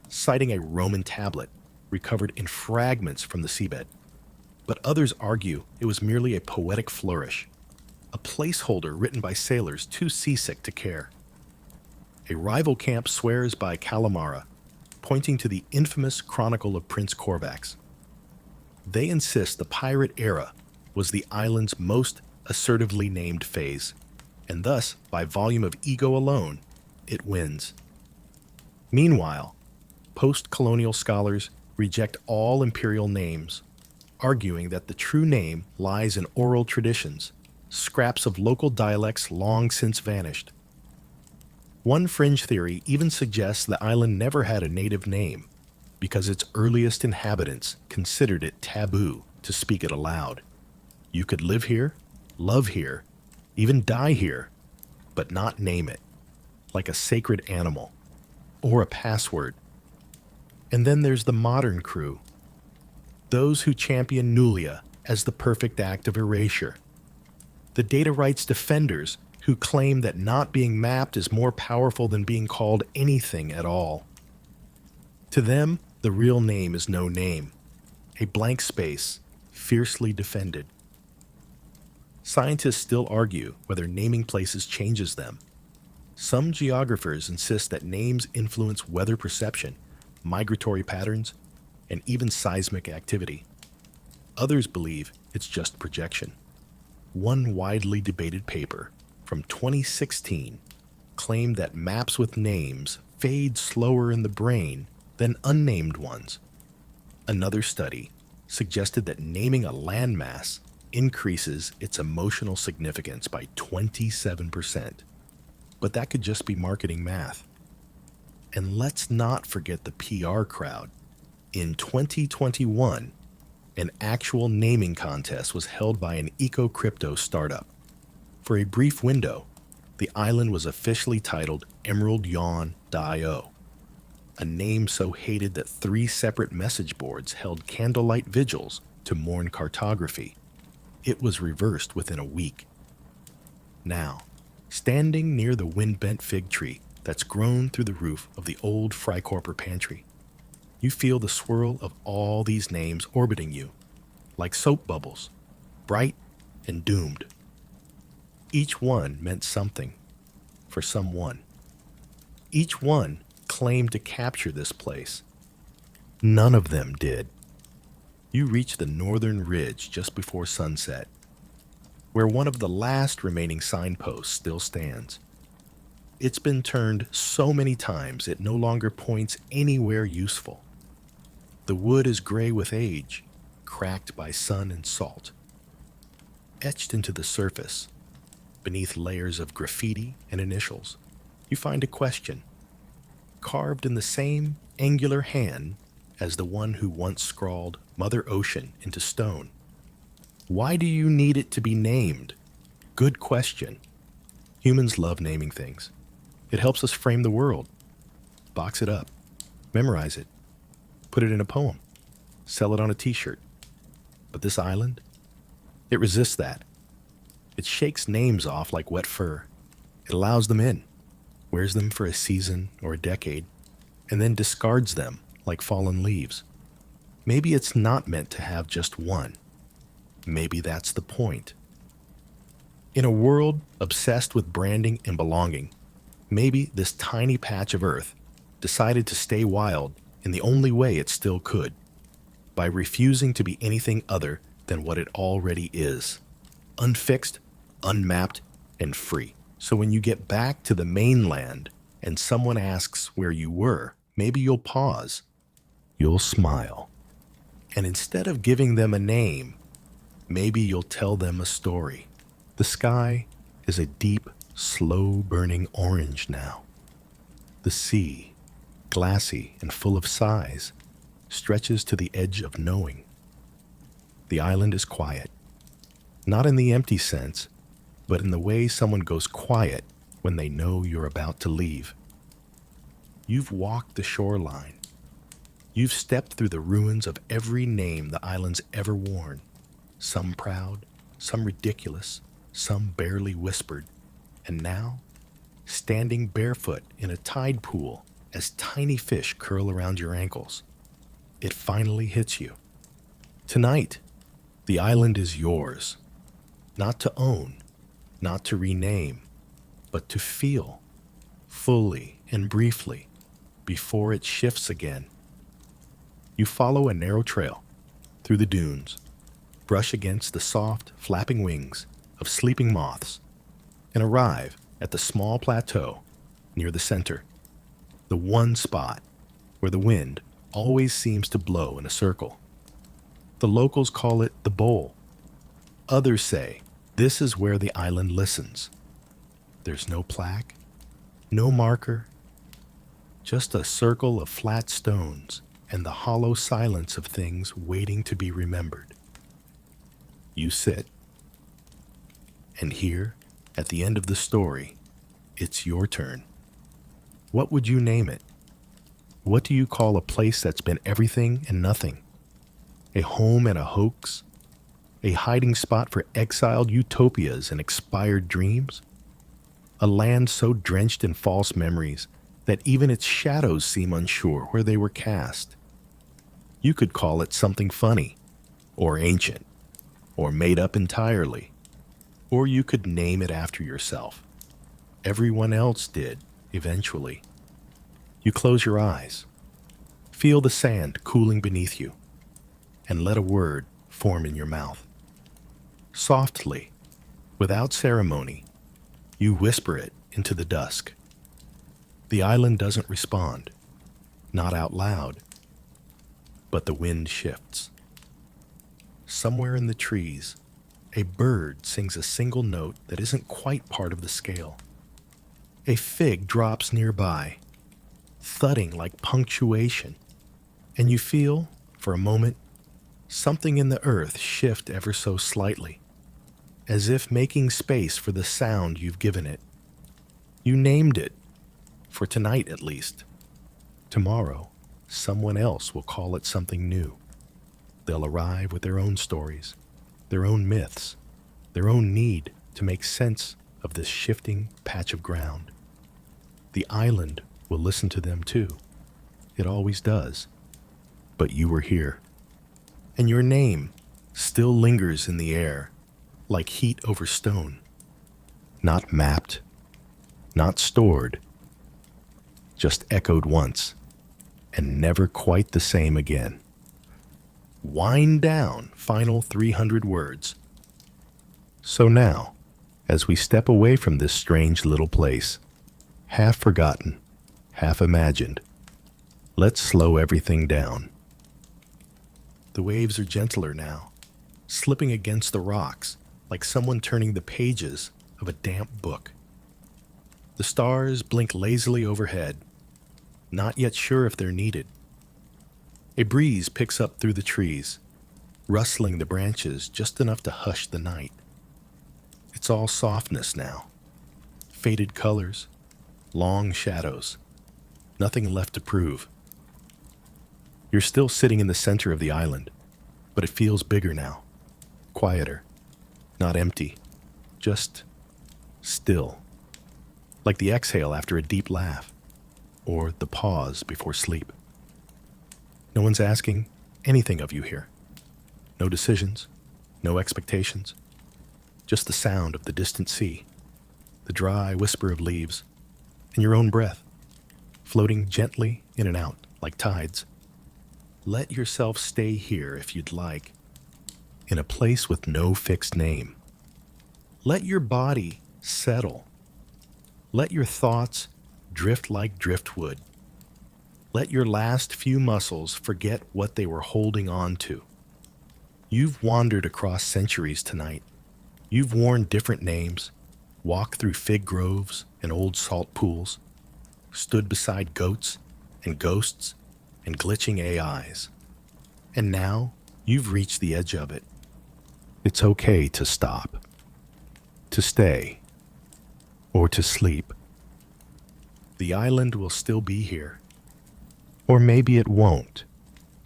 citing a Roman tablet recovered in fragments from the seabed. But others argue it was merely a poetic flourish, a placeholder written by sailors too seasick to care. A rival camp swears by Calamara, pointing to the infamous Chronicle of Prince Corvax. They insist the pirate era was the island's most assertively named phase, and thus, by volume of ego alone, it wins. Meanwhile, post-colonial scholars reject all imperial names, arguing that the true name lies in oral traditions, scraps of local dialects long since vanished. One fringe theory even suggests the island never had a native name because its earliest inhabitants considered it taboo to speak it aloud. You could live here, love here, even die here, but not name it, like a sacred animal or a password. And then there's the modern crew, those who champion Nulia as the perfect act of erasure, the data rights defenders who claim that not being mapped is more powerful than being called anything at all. To them, the real name is no name, a blank space, fiercely defended. Scientists still argue whether naming places changes them. Some geographers insist that names influence weather perception, migratory patterns, and even seismic activity. Others believe it's just projection. One widely debated paper from 2016 claimed that maps with names fade slower in the brain than unnamed ones. Another study suggested that naming a landmass increases its emotional significance by 27%. But that could just be marketing math. And let's not forget the PR crowd. In 2021, an actual naming contest was held by an eco-crypto startup. For a brief window, the island was officially titled EmeraldYawn.io, a name so hated that 3 separate message boards held candlelight vigils to mourn cartography. It was reversed within a week. Now, standing near the wind-bent fig tree that's grown through the roof of the old Freikorper pantry, you feel the swirl of all these names orbiting you, like soap bubbles, bright and doomed. Each one meant something, for someone. Each one claimed to capture this place. None of them did. You reach the northern ridge just before sunset, where one of the last remaining signposts still stands. It's been turned so many times it no longer points anywhere useful. The wood is gray with age, cracked by sun and salt. Etched into the surface, beneath layers of graffiti and initials, you find a question, carved in the same angular hand as the one who once scrawled Mother Ocean into stone. Why do you need it to be named? Good question. Humans love naming things. It helps us frame the world. Box it up. Memorize it. Put it in a poem. Sell it on a t-shirt. But this island? It resists that. It shakes names off like wet fur. It allows them in, wears them for a season or a decade, and then discards them like fallen leaves. Maybe it's not meant to have just one. Maybe that's the point. In a world obsessed with branding and belonging, maybe this tiny patch of earth decided to stay wild in the only way it still could, by refusing to be anything other than what it already is, unfixed, unmapped, and free. So when you get back to the mainland and someone asks where you were, maybe you'll pause, you'll smile, and instead of giving them a name, maybe you'll tell them a story. The sky is a deep, slow-burning orange now. The sea, glassy and full of sighs, stretches to the edge of knowing. The island is quiet, not in the empty sense, but in the way someone goes quiet when they know you're about to leave. You've walked the shoreline. You've stepped through the ruins of every name the island's ever worn, some proud, some ridiculous, some barely whispered, and now, standing barefoot in a tide pool as tiny fish curl around your ankles, it finally hits you. Tonight, the island is yours, not to own, not to rename, but to feel, fully and briefly, before it shifts again. You follow a narrow trail through the dunes, brush against the soft, flapping wings of sleeping moths, and arrive at the small plateau near the center, the one spot where the wind always seems to blow in a circle. The locals call it the bowl. Others say this is where the island listens. There's no plaque, no marker, just a circle of flat stones and the hollow silence of things waiting to be remembered. You sit, and here, at the end of the story, it's your turn. What would you name it? What do you call a place that's been everything and nothing? A home and a hoax? A hiding spot for exiled utopias and expired dreams? A land so drenched in false memories that even its shadows seem unsure where they were cast? You could call it something funny, or ancient, or made up entirely. Or you could name it after yourself. Everyone else did, eventually. You close your eyes, feel the sand cooling beneath you, and let a word form in your mouth. Softly, without ceremony, you whisper it into the dusk. The island doesn't respond, not out loud, but the wind shifts. Somewhere in the trees, a bird sings a single note that isn't quite part of the scale. A fig drops nearby, thudding like punctuation, and you feel, for a moment, something in the earth shift ever so slightly, as if making space for the sound you've given it. You named it, for tonight at least. Tomorrow, someone else will call it something new. They'll arrive with their own stories, their own myths, their own need to make sense of this shifting patch of ground. The island will listen to them too. It always does. But you were here. And your name still lingers in the air, like heat over stone. Not mapped, not stored, just echoed once, and never quite the same again. Wind down final 300 words. So now, as we step away from this strange little place, half forgotten, half imagined, let's slow everything down. The waves are gentler now, slipping against the rocks like someone turning the pages of a damp book. The stars blink lazily overhead, not yet sure if they're needed. A breeze picks up through the trees, rustling the branches just enough to hush the night. It's all softness now. Faded colors, long shadows, nothing left to prove. You're still sitting in the center of the island, but it feels bigger now, quieter, not empty, just still, like the exhale after a deep laugh, or the pause before sleep. No one's asking anything of you here. No decisions, no expectations, just the sound of the distant sea, the dry whisper of leaves, and your own breath, floating gently in and out like tides. Let yourself stay here if you'd like, in a place with no fixed name. Let your body settle. Let your thoughts drift like driftwood. Let your last few muscles forget what they were holding on to. You've wandered across centuries tonight. You've worn different names, walked through fig groves and old salt pools, stood beside goats and ghosts and glitching AIs. And now you've reached the edge of it. It's okay to stop, to stay, or to sleep. The island will still be here. Or maybe it won't.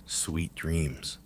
Sweet dreams.